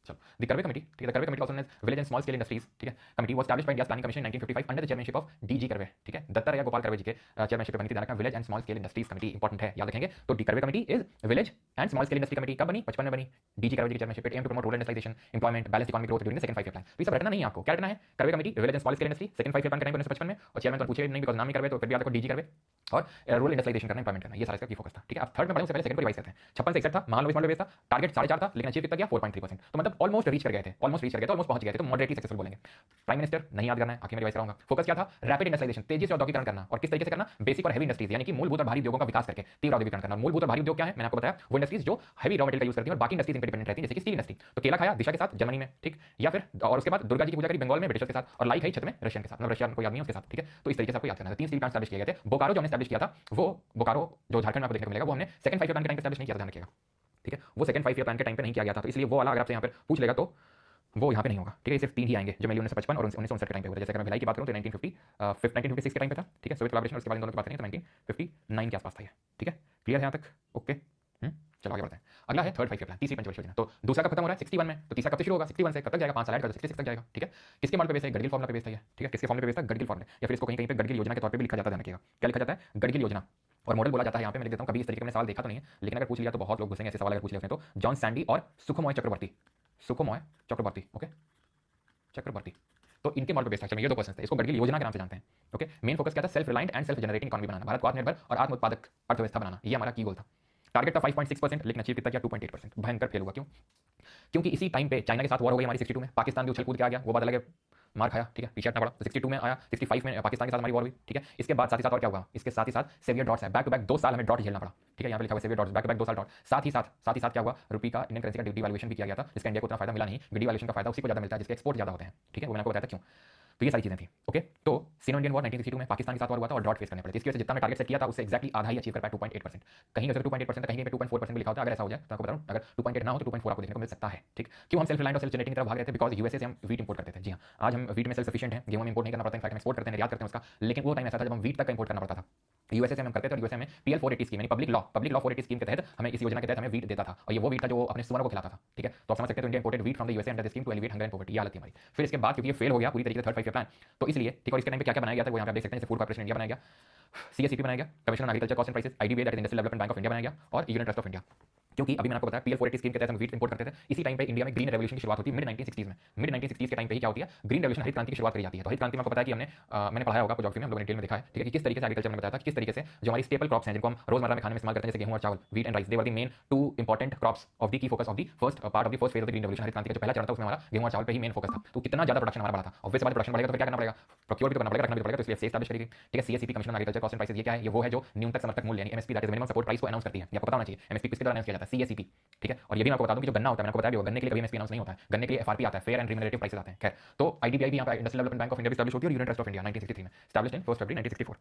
चलो, द करवे कमेटी, ठीक है, the Karve committee also known as village and small scale industries, ठीक है, committee was established by India planning commission in 1955 under the chairmanship of DG Karve. ठीक है, दत्तात्रेय गोपाल करवे जी के चेयरमैनशिप पे बनी थी। ध्यान रखना, village and small scale industries committee important है, याद रखेंगे। तो the Karve committee is village and small scale industry committee. कब बनी? 55 में बनी, डीजी करवे जी के चेयरमैनशिप पे। Aim to promote rural industrialisation, employment, balance economic growth during the second 5 year plan. तो ये सब रखना नहीं है आपको, क्या रखना है? करवे committee, village and small scale industry, second 5 year plan के टाइम पे 1955 में, और चेयरमैन तो पूछे नहीं बिकॉज़ नाम ही करवे, तो फिर भी याद रखो डीजी करवे, और रूरल इंडस्ट्रियलाइजेशन करना, एम्प्लॉयमेंट करना, ये सारा इसका की फोकस था। ठीक है, अब थर्ड में पढ़ें उससे पहले सेकंड को रिवाइज करते हैं। 56 से 61 था, महालनोबिस मॉडल बेस था, टारगेट 4.5 था, लेकिन अचीव कितना किया? 4.3%। तो मतलब ऑलमोस्ट रीच कर गए थे, ऑलमोस्ट पहुंच गए थे, तो मॉडरेटली सक्सेसफुल बोलेंगे। प्राइम मिनिस्टर नहीं याद करना है, आखिर में रिवाइज कराऊंगा। फोकस क्या था? रैपिड इंडस्ट्रियलाइजेशन, तेजी से औद्योगिकरण करना, और किस तरीके से करना? बेसिक और हेवी इंडस्ट्रीज, यानी कि मूलभूत और भारी उद्योगों का विकास करके तीव्र औद्योगिकरण करना। मूलभूत और भारी उद्योग क्या है? मैंने आपको बताया, वो इंडस्ट्रीज जो हेवी रॉ मटेरियल का यूज करती है और बाकी इंडस्ट्रीज इनपे डिपेंडेंट रहती है, जैसे कि स्टील इंडस्ट्री। तो केला खाया दिशा के साथ, जर्मनी में। ठीक, या फिर और उसके बाद दुर्गा जी की पूजा करी बंगाल में ब्रिटिशर्स के साथ, और लाई खाई छत में रशियन के साथ, मतलब रशियन को याद नहीं है उसके साथ। ठीक है, तो इस तरीके से आपको याद करना है। 3 स्टील प्लांट स्टैब्लिश किए गए थे। बोकारो जो हमने स्टैब्लिश किया था, वो बोकारो जो झारखंड में आपको देखने को मिलेगा, वो हमने सेकंड 5 ईयर प्लान के टाइम पे स्टैब्लिश नहीं किया था, ध्यान रखिएगा। ठीक है, वो सेकंड 5 ईयर प्लान के टाइम पे नहीं किया गया था, तो इसलिए वो वाला अगर आपसे यहाँ पर पूछ लेगा तो वो यहाँ पे नहीं होगा। ठीक है, सिर्फ 3 ही आएंगे, जो मेनली 1955 और 1959 के टाइम पे हुए थे। जैसे अगर मैं भिलाई की बात करूँ तो 1956 के टाइम पे था। ठीक है, सोवियत कोलैबोरेशन, उसके बाद इन दोनों की बात करें तो 1959 के आसपास था ये। ठीक है, क्लियर है यहाँ तक? ओके, चलो आगे बढ़ते हैं। अगला है थर्ड 5 ईयर प्लान, तीसरी पंचवर्षीय योजना। तो दूसरा कब खत्म हो रहा है 61 में, तो तीसरा कब से शुरू होगा 61 से, कब तक जाएगा 5 साल ऐड कर दो 66 तक जाएगा। ठीक है, किसके मॉडल पे बेस है, गडगिल फॉर्मूला पे बेस है। ठीक है, किसके फॉर्मूले पे बेस है, गडगिल फॉर्मूला, या फिर इसको कहीं कहीं पे गडगिल योजना के तौर पे भी लिखा जाता है। ध्यान रखिएगा क्या लिखा जाता है, गडगिल योजना। और मॉडल बोला जाता है यहाँ पे, मैं लिख देता हूँ, कभी इस तरीके का मैंने सवाल देखा तो नहीं है, लेकिन अगर पूछ लिया तो बहुत लोग घुसेंगे ऐसे सवाल अगर पूछ लिया उसने तो। जॉन सैंडी और सुखमोय चक्रवर्ती, सुखमोय चक्रवर्ती, ओके चक्रवर्ती, तो इनके मॉडल पे बेस्ड है। ये दो क्वेश्चन थे, इसको गडगिल योजना के नाम से जानते हैं। ओके, मेन फोकस क्या था, self reliant and self generating economy बनाना, भारत को आत्मनिर्भर और आत्म उत्पादक अर्थव्यवस्था बनाना, ये हमारा की गोल था। टारगेट था 5.6%, लेकिन अचीव कितना किया 2.8%, भयंकर फेल हुआ। क्यों, क्योंकि इसी टाइम पे चाइना के साथ वॉर हो गई हमारी 62 में, पाकिस्तान भी उछल कूद के आ गया, वो बात अलग है, मार खाया। ठीक है, पीछे हटना पड़ा। तो 62 में आया, 65 में पाकिस्तान के साथ हमारी वॉर हुई। ठीक है, इसके बाद साथ ही साथ और क्या हुआ, इसके साथ ही साथ सेवियर डॉट्स है, बैक टू बैक 2 साल हमें डॉट झेलना पड़ा। ठीक है, यहाँ पे लिखा हुआ severe droughts, back to back 2 साल डॉट। साथ ही साथ क्या हुआ, रुपये का, इंडियन करेंसी का डिवैल्यूएशन भी किया गया था, जिसका इंडिया को उतना फायदा मिला नहीं। डिवैल्यूएशन का फायदा उसी को ज्यादा मिलता है जिसके एक्सपोर्ट ज्यादा होते हैं। ठीक है, वो मैंने आपको बताया था क्यों। तो ये सारी चीजें थी। ओके, तो सीनो इंडियन वॉर 1962 में पाकिस्तान के साथ वॉर हुआ था और डॉट फेस करने पड़े। इसकी वजह से जितना मैं टारगेट सेट किया था उससे एक्जैक्टली आधा ही अचीव कर पाया, 2.8%। कहीं अगर 2.8% कहीं पे 2.4% भी लिखा होता है। अगर ऐसा हो जाए तो आपको बता रहा हूं, अगर 2.8 ना हो तो 2.4 आपको देखने को मिल सकता है। ठीक, क्यों हम सेल्फ रिलायंट और सेल्फ जनरेटिंग की तरफ भाग रहे थे, बिकॉज यूएसए से हम वीट इंपोर्ट करते थे। जी हां, आज हम वीट में सेल्फ सफिशिएंट हैं, गेहूं में इंपोर्ट नहीं करना पड़ता, इनफैक्ट हम एक्सपोर्ट करते हैं, निर्यात करते हैं उसका। लेकिन वो टाइम ऐसा था जब हम वीट तक इंपोर्ट करना पड़ता था। यूएसए से हम करते थे और यूएसए में पीएल 480 स्कीम यानी पब्लिक लॉ 480 स्कीम के तहत हमें, इस योजना के तहत हमें वीट देता था, और ये वो वीट था जो अपने सुअरों को खिलाता था। ठीक है, तो आप समझ सकते हैं, तो India imported wheat from the USA under the scheme to alleviate hunger and poverty, ये हालत थी हमारी। फिर इसके बाद क्योंकि ये फेल हो गया पूरी तरीके से थर्ड 5 ईयर प्लान, तो इसलिए ठीक, और इसके टाइम पे क्या क्या बनाया गया था वो यहाँ पे आप देख सकते हैं। जैसे फूड कॉर्पोरेशन इंडिया बनाया गया, सीएसईपी बनाया गया, commission on agriculture cost and prices, IDBI that is industrial development bank of India बनाया गया, और यूनियन ट्रस्ट ऑफ इंडिया। क्योंकि अभी मैंने आपको बताया पीएल 480 स्कीम के तहत हम वीट इंपोर्ट करते थे। इसी टाइम पे इंडिया में ग्रीन रेवोल्यूशन की शुरुआत होती है मिड 1960s में। मिड 1960s के टाइम पे ही क्या होती है, ग्रीन रेवोल्यूशन, हरित क्रांति की शुरुआत करी जाती है। तो हरित क्रांति में आपको पता है कि मैंने पढ़ाया होगा ज्योग्राफी में, हम लोगों ने डिटेल में देखा है। ठीक है, कि किस तरीके से एग्रीकल्चर में बताया था, किस तरीके से जो हमारी स्टेपल क्रॉप्स हैं जिनको हम रोजमर्रा में खाने में इस्तेमाल करते हैं, जैसे गेहूं और चावल, wheat and rice, they were the main 2 important crops of the key focus of the first part of the first phase of the green revolution. हरित क्रांति का जो पहला चरण था उसमें हमारा गेहूं और चावल पे ही मेन फोकस था। तो कितना ज्यादा प्रोडक्शन हमारा बढ़ा था, ऑब्वियस बात, प्रोडक्शन बढ़ेगा तो फिर क्या करना पड़ेगा, प्रोक्योर भी करना पड़ेगा, रखना भी पड़ेगा, तो इसलिए एस्टैब्लिश करेगी। ठीक है, CSEP commission on agriculture cost and prices, ये क्या है, ये वो है जो न्यूनतम समर्थक मूल्य यानी MSP that is minimum support price को अनाउंस करती है। ये आपको पता होना चाहिए, एमएसपी किसके द्वारा अनाउंस किया जाता है, सीएसईपी। ठीक है, और ये भी मैं आपको बता दूं कि जो गन्ना होता है, मैंने आपको बताया भी होगा, गन्ने के लिए कभी एमएसपी अनाउंस नहीं होता है, गन्ने के लिए एफआरपी आता है, फेयर एंड रिम्यूनरेटिव प्राइसेस आते हैं। खैर, तो आईडीबीआई भी यहाँ पे industrial development bank of India भी एस्टैब्लिश होती है, और यूनियन ट्रस्ट ऑफ इंडिया 1963 में एस्टैब्लिश्ड इन 1 फरवरी 1964।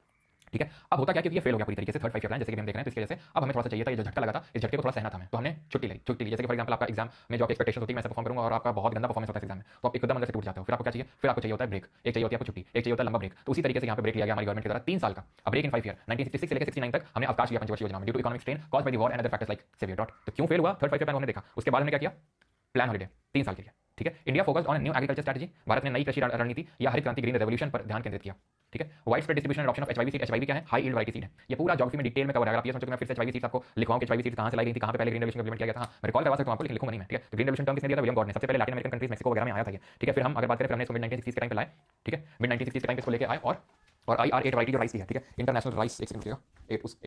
ठीक है, अब होता क्या कि ये फेल हो गया पूरी तरीके से थर्ड 5 ईयर प्लान, जैसे कि हम देख रहे हैं। तो इसकी वजह से अब हमें थोड़ा सा चाहिए था, ये जो झटका लगा था, इस झटके को थोड़ा सहना था हमें, तो हमने छुट्टी ली। जैसे कि फॉर एग्जांपल आपका एग्जाम में जो आपकी एक्सपेक्टेशन होती है मैं ऐसा परफॉर्म करूंगा और आपका बहुत गंदा परफॉर्मेंस होता है एग्जाम में, तो आप एकदम अंदर से टूट जाते हो। फिर आपको क्या चाहिए, फिर आपको चाहिए होता है ब्रेक, एक चाहिए होती है आपको छुट्टी, एक चाहिए होता है लंबा ब्रेक। तो उसी तरीके से यहाँ पे ब्रेक लिया गया हमारी गवर्नमेंट के द्वारा 3 साल का, अब ब्रेक इन 5 ईयर 1966 से लेकर 69 तक हमने अवकाश लिया पंचवर्षीय योजना में, due to economic strain caused by the war and other factors like severe डॉट। तो क्यों फेल हुआ थर्ड 5 ईयर प्लान हमने देखा, उसके बाद हमने क्या किया, प्लान हॉलिडे 3 साल के लिए। ठीक है, India focused on new agriculture strategy, Bharat ने नई कृषि रणनीति या हरित क्रांति ग्रीन रेवोल्यूशन पर ध्यान केंद्रित किया। ठीक है, wide spread distribution and adoption of HYV seed, HYV क्या है, हाई यील्ड वैरायटी सीड है। ये पूरा ज्योग्राफी में डिटेल में कवर है। आप ये सोचो मैं फिर से एचवाईवी सीड्स आपको लिखवाऊं कि एचवाईवी सीड्स कहां से लाई गई थी, कहां पे पहले ग्रीन रेवोल्यूशन इंप्लीमेंट किया गया था। हाँ, मैं रिकॉल करवा सकता हूं आपको, लेकिन लिखूंगा नहीं मैं। ठीक है, तो ग्रीन रेवोल्यूशन टर्म किसने दिया था, विलियम गॉड ने। सबसे पहले लैटिन अमेरिकन कंट्रीज मैक्सिको वगैरह में आया था ये। ठीक है, फिर हम अगर बात करें, फिर हमने इसको मिड 1960s के टाइम पे लाए। ठीक है, मिड 1960s के टाइम पे इसको लेके आए, और IR8 वैरायटी जो राइस की है, ठीक है, इंटरनेशनल राइस, एक सेकंड रुकिएगा, 8 उस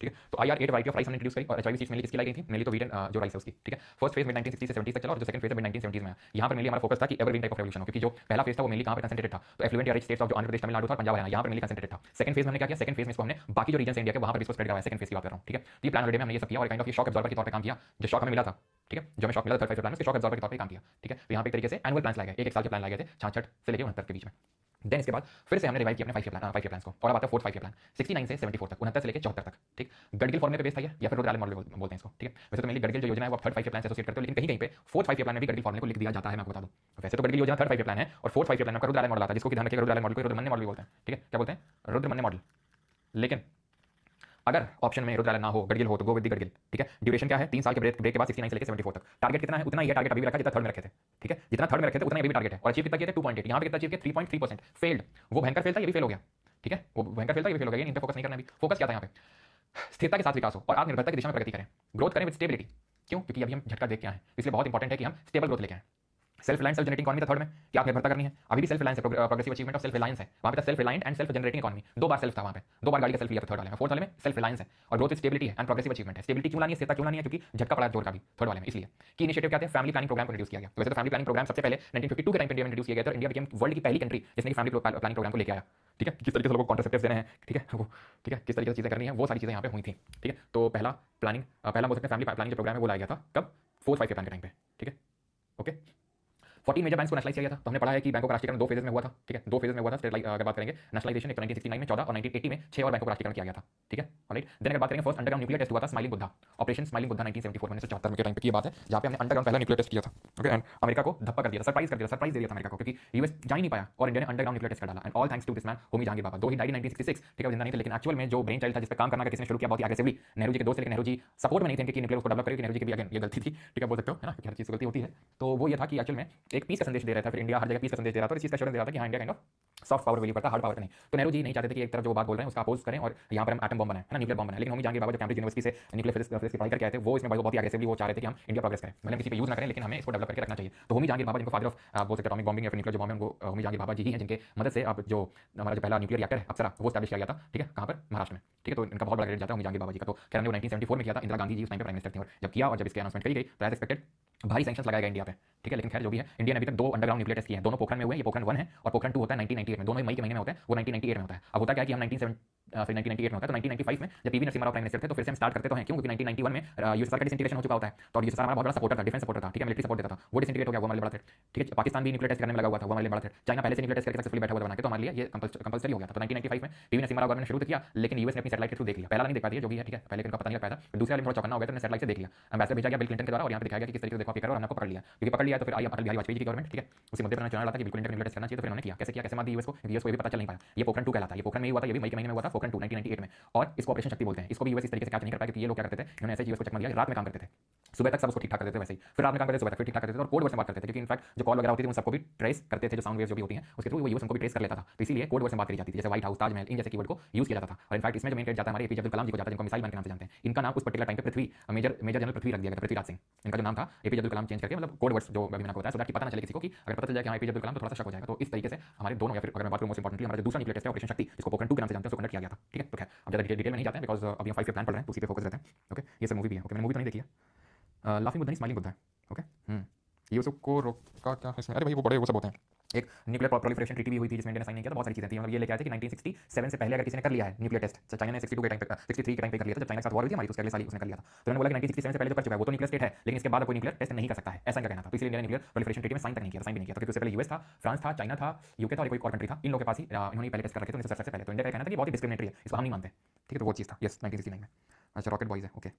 ठीक है, तो IR8 वैरायटी ऑफ राइस हमने इंट्रोड्यूस करी, और एचवाईवी सीड्स मेनली किसकी लाई गई थी, मेनली तो वीट जो राइस है उसकी। ठीक है, फर्स्ट फेज में 1960 से 70 तक चला, और जो सेकंड फेज है 1970s में आया। यहाँ पर मेनली हमारा फोकस था कि एवरग्रीन टाइप ऑफ रेवोल्यूशन हो, क्योंकि जो पहला फेज था वो मेनली कहाँ पे कंसंट्रेटेड था, तो एफ्लुएंट या रिच स्टेट्स ऑफ जो आंध्र प्रदेश, तमिलनाडु था, पंजाब हरियाणा, यहाँ पर मेनली कंसंट्रेटेड था। सेकंड फेज में हमने क्या किया, सेकंड फेज में इसको हमने बाकी जो रीजन इंडिया के वहाँ पर इसको स्प्रेड करवाया, सेकंड फेज की बात कर रहा हूँ। ठीक है, तो ये प्लान हॉलिडे में हमने ये सब किया, और काइंड ऑफ ये शॉक एब्जॉर्बर के तौर पे काम किया, जो शॉक हमें मिला था। ठीक है, जो हमें शॉक मिला था थर्ड 5 ईयर प्लान में, उसके शॉक एब्जॉर्बर के तौर पे काम किया। ठीक है, तो यहाँ पे एक तरीके से एनुअल प्लान लाए गए, एक साल के प्लान लाए गए थे 66 से लेकर 69 के बीच में। देन इसके बाद फिर से हमने रिवाइव किया अपने 5 ईयर प्लान को, और अब आता है फोर्थ 5 ईयर प्लान 69 से 74 तक, 69 से लेकर 74 तक। ठीक, गडगिल फॉर्मूले पे बेस्ड था ये, या फिर रुद्र एलन मॉडल बोलते हैं इसको। ठीक है, वैसे तो मेनली गडगिल जो योजना है वो थर्ड 5 ईयर प्लान से एसोसिएट करते हो, लेकिन कहीं कहीं पे फोर्थ 5 ईयर प्लान में भी गडगिल फॉर्मूले को लिख दिया जाता है, मैं आपको बता दूं। वैसे तो गडगिल योजना थर्ड 5 ईयर प्लान है, और फोर्थ 5 ईयर प्लान में रुद्र एलन मॉडल आता है, जिसको कि ध्यान रखिएगा, रुद्र एलन मॉडल को रुद्रमन्य मॉडल भी बोलते हैं। ठीक है, क्या बोलते हैं, रुद्रमन्य मॉडल। लेकिन अगर ऑप्शन में रुद्र एलन ना हो, गडगिल हो, तो गो विद द गडगिल। ठीक है, ड्यूरेशन क्या है, 3 साल के ब्रेक के बाद 69 से लेकर 74 तक। टारगेट कितना है, उतना ही टारगेट अभी भी रखा जितना थर्ड में रखे थे। ठीक है, जितना थर्ड में रखे थे उतना ही भी टारगेट है, और अचीव कितना किया था 2.8, यहाँ पे कितना अचीव किया 3.3%। फेल्ड, वो भयंकर फेल था, ये भी फेल हो गया। ठीक है, वो भयंकर फेल था, ये भी फेल हो गया, इन पे फोकस नहीं करना। अभी फोकस क्या था यहाँ पे, स्थिरता के साथ विकास हो और आत्मनिर्भरता की दिशा में प्रगति करें, ग्रोथ करें विद स्टेबिलिटी। क्यों, क्योंकि अभी हम झटका देख के आए हैं, इसलिए बहुत इंपॉर्टेंट है कि हम स्टेबल ग्रोथ लेके आए। Self reliance self generating economy था थर्ड में, कि आत्मनिर्भरता करनी है। अभी भी सेल्फ रिलायंस है, progressive achievement of self reliance है। वहां पे था self reliant and self generating economy, 2 bar self था वहां पे, 2 बार गाड़ी का सेल्फ लिया था थर्ड वाले में। फोर्थ वाले में सेल्फ रिलायंस है, और ग्रोथ स्टेबिलिटी है एंड प्रोग्रेसिव अचीवमेंट है। स्टेबिलिटी क्यों लानी है, स्थिरता क्यों लानी है, क्योंकि झटका पड़ा जोर का भी थर्ड वाले में, इसलिए कि इनिशिएटिव क्या थे, फैमिली प्लानिंग प्रोग्राम को इंट्रोड्यूस किया गया। वैसे तो फैमिली प्लानिंग प्रोग्राम सबसे पहले 1952 के टाइम पे इंडिया में इंट्रोड्यूस किया गया था, और इंडिया बिकेम वर्ल्ड की पहली कंट्री जिसने कि फैमिली प्लानिंग प्रोग्राम को लेके आया। ठीक है, किस तरीके से लोगों को कॉन्ट्रासेप्टिव्स देने हैं, ठीक है वो, ठीक है, किस तरीके से चीजें करनी है, वो सारी चीजें यहाँ पे हुई थी। ठीक है, तो पहला बोल सकते हैं फैमिली प्लानिंग जो प्रोग्राम है वो लाया गया था कब, फोर्थ 5 ईयर प्लान के टाइम पे। ठीक है, ओके, 14 मेजर बैंक्स को नेशनलाइज किया गया था। तो हमने पढ़ा है कि बैंकों का राष्ट्रीयकरण 2 फेजेस में हुआ था, ठीक है, 2 फेजेस में हुआ था। स्टेट अगर बात करेंगे नेशनलाइजेशन, एक तो 1969 में 14 और 1980 में 6 और बैंकों का राष्ट्रीयकरण किया गया था, ठीक है, ऑलराइट। देन अगर बात करेंगे फर्स्ट अंडरग्राउंड न्यूक्लियर टेस्ट हुआ था smiling Buddha, operation smiling Buddha 1974 में 1974 के टाइम पे की बात है, जहां पे हमने अंडरग्राउंड पहला न्यूक्लियर टेस्ट किया था, ओके। एंड अमेरिका को धप्पा कर दिया था, सरप्राइज दे दिया था अमेरिका को, क्योंकि यूएस जा ही नहीं पाया और इंडिया ने अंडरग्राउंड न्यूक्लियर टेस्ट कर डाला। And all thanks to this man Homi Jehangir Bhabha, though he died in 1966, ठीक है, जिंदा नहीं थे, लेकिन एक्चुअल में जो ब्रेन चाइल्ड था, जिस पे काम करना किसी ने शुरू किया बहुत ही एग्रेसिवली, नेहरू जी के दोस्त, लेकिन नेहरू जी सपोर्ट में नहीं थे कि न्यूक्लियर को डेवलप करें, नेहरू जी की भी अगेन ये गलती थी, ठीक है, बोल सकते हो, है ना, क्योंकि हर चीज गलती होती है। तो वो ये था कि एक्चुअल में एक पीस का संदेश दे रहा था, फिर इंडिया हर जगह पीस का संदेश दे रहा था और इस चीज का एश्योरेंस दे रहा था कि हाँ India kind of soft power value करता है, हार्ड पावर का नहीं। तो नेहरू जी नहीं चाहते थे कि एक तरफ जो बात बोल रहे हैं उसका अपोज करें और यहाँ पर हम एटम बम बनाए, है ना, न्यूक्लियर बम बनाए। लेकिन होमी जहांगीर बाबा जो कैम्ब्रिज यूनिवर्सिटी से न्यूक्लियर फिजिक्स की पढ़ाई करके आए थे, वो इसमें बहुत ही एग्रेसिवली वो चाह रहे थे कि हम इंडिया प्रोग्रेस करें, मतलब किसी पे यूज ना करें, लेकिन हमें इसको डेवलप करके रखना चाहिए। तो होमी जहांगीर बाबा जिनको फादर ऑफ बोल सकते एटॉमिक बॉम्बिंग या फिर न्यूक्लियर बॉम्ब है, उनको होमी जहांगीर बाबा जी ही हैं, जिनके मदद से अब जो हमारा जो पहला न्यूक्लियर रिएक्टर है अप्सरा वो स्टैब्लिश किया गया था, ठीक है, कहाँ पर, महाराष्ट्र में, ठीक है। तो इनका बहुत बड़ा क्रेडिट जाता है होमी जहांगीर बाबा जी का। तो खैर वो 1974 में किया था, इंदिरा गांधी जी उस टाइम पे प्राइम मिनिस्टर थी, और जब किया और जब इसकी अनाउंसमेंट करी गई तो एज एक्सपेक्टेड भारी सैंक्शंस लगाए गए इंडिया पे, ठीक है। लेकिन खैर जो भी है, इंडिया ने अभी तक 2 अंडरग्राउंड न्यूक्लियर टेस्ट किए हैं, दोनों पोखरण में हुए हैं, ये पोखरण 1 है और पोखरण 2 होता है 1998 में, दोनों मई के महीने में होता है, वो 1998 में होता है। अब होता क्या है कि हम 1998 में होता है, तो 1995 में जब PV Narasimha Rao prime minister थे तो फिर से हम स्टार्ट करते तो हैं, क्यों, क्योंकि 1991 में यूएसएसआर का डिसइंटीग्रेशन हो चुका होता है, तो यूएसएसआर हमारा बहुत बड़ा सपोर्टर था, डिफेंस सपोर्टर था, ठीक है, मिलिट्री सपोर्ट देता था, वो डिसइंटीग्रेट हो गया, वो हमारे लिए बड़ा थ्रेट, ठीक है। पाकिस्तान भी न्यूक्लियर टेस्ट करने में लगा हुआ था, वो हमारे लिए बड़ा थ्रेट। चाइना पहले से न्यूक्लियर टेस्ट करके सक्सेसफुली बैठा हुआ था बना के, तो हमारे लिए ये कंपल्सरी हो गया था। तो 1995 में पीवी नरसिम्हा राव गवर्नमेंट ने शुरू तो किया, लेकिन यूएस ने अपनी सैटेलाइट के थ्रू देख लिया, पहला नहीं देख पाती है जो भी है, ठीक है, पहले इनका पता नहीं लग पाया था, दूसरे वाले थोड़ा चौकन्ना हो गया तो सैटेलाइट से देख लिया, एम्बेसडर भेजा गया बिल क्लिंटन के द्वारा और यहाँ पे दिखाया गया कि किस तरीके से देखो आप ये करो, और हमने पकड़ लिया, क्योंकि पकड़ लिया तो फिर आई अटल बिहारी वाजपेयी जी की गवर्नमेंट, ठीक है, उसी मुद्दे पर चुनाव लड़ा था कि बिल्कुल न्यूक्लियर टेस्ट करना चाहिए, तो फिर उन्होंने किया, कैसे मार दी यूएस को, यूएस को ये भी पता चल नहीं पाया। ये पोखरण 2 कहलाता है, ये पोखरण में ही हुआ था, ये भी मई के महीने में हुआ था, पोखरण 2 1998 में, और इसको ऑपरेशन शक्ति बोलते हैं। इसको भी यूएस इस तरीके से कैच नहीं कर पाया, क्योंकि ये लोग क्या करते थे, इन्होंने ऐसे यूएस को चकमा दिया, रात में काम करते थे, सुबह तक सब उसको ठीक ठाक करते थे, वैसे ही फिर रात में काम करते थे, सुबह तक फिर ठीक ठाक करते थे और कोड वर्ड में बात करते थे, क्योंकि इनफैक्ट जो कॉल वगैरह होती थी उन सबको भी ट्रेस करते थे, जो साउंड वेव्स जो भी होती हैं उसके थ्रू वो यूएस उनको भी ट्रेस कर लेता था, तो इसीलिए कोड वर्ड में बात करी जाती थी, जैसे व्हाइट हाउस, ताजमहल, इन जैसे कीवर्ड को यूज किया जाता था। और इनफैक्ट इसमें जो मेन क्रेडिट जाता है हमारे एपीजे अब्दुल कलाम जी को जाता है, जिनको मिसाइल मैन के नाम से जानते हैं। इनका नाम उस पर्टिकुलर टाइम पे पृथ्वी मेजर जनरल पृथ्वी रख दिया गया था, पृथ्वीराज सिंह इनका जो नाम था, एपीजे अब्दुल कलाम चेंज करके, मतलब कोड वर्ड्स जो अभी मैंने आपको बताया, सो दैट कि पता ना चले किसी को, कि अगर पता चल जाए कि हाँ एपीजे अब्दुल कलाम तो थोड़ा सा शक हो जाएगा। तो इस तरीके से हमारे दोनों, या फिर अगर मैं बात करूं मोस्ट इंपोर्टेंटली हमारा जो दूसरा न्यूक्लियर टेस्ट है ऑपरेशन शक्ति, जिसको पोखरण 2 के नाम से जानते हैं, उसको कंडक्ट किया गया था, ठीक है। तो खैर अब ज्यादा डिटेल में नहीं जाते हैं, बिकॉज अभी हम 5 प्लान पढ़ रहे हैं, तो उसी पे फोकस रहते हैं, ओके। ये सब मूवी भी है, ओके, मैंने मूवी तो नहीं देखी है, लाफिंग बुद्धा नहीं स्माइलिंग बुद्धा है, ओके। ये उसको रोका क्या है इसमें, अरे भाई वो बड़े वो सब होते हैं। एक न्यूक्लियर प्रोलिफरेशन ट्रीटी भी हुई थी जिसमें इंडिया ने साइन नहीं किया था, बहुत सारी चीजें थी, मतलब ये लेके आए थे कि 1967 से पहले अगर किसी ने कर लिया है न्यूक्लियर टेस्ट, चाइना ने 62 के टाइम पे 63 के टाइम पे कर लिया था, जब चाइना के साथ वॉर हुई थी हमारी, तो उसके अगले साल ही उसने कर लिया था। तो उन्होंने बोला कि 1967 से पहले जो कर चुका है वो तो न्यूक्लियर स्टेट है, लेकिन इसके बाद कोई न्यूक्लियर टेस्ट नहीं कर सकता है, ऐसा इनका कहना था। तो इसलिए इंडिया ने न्यूक्लियर प्रोलिफरेशन ट्रीटी में साइन तक नहीं किया, साइन भी नहीं किया, क्योंकि उससे पहले यूएस था, फ्रांस था, चाइना था, यूके था और कोई और कंट्री था, इन लोगों के पास ही इन्होंने पहले टेस्ट कर रखे थे 1967 से पहले। तो इंडिया का कहना था कि बहुत ही डिस्क्रिमिनेटरी है, इसको हम नहीं मानते, ठीक है। तो वो चीज़ था, यस 1969 में। अच्छा रॉकेट बॉयज है, ओके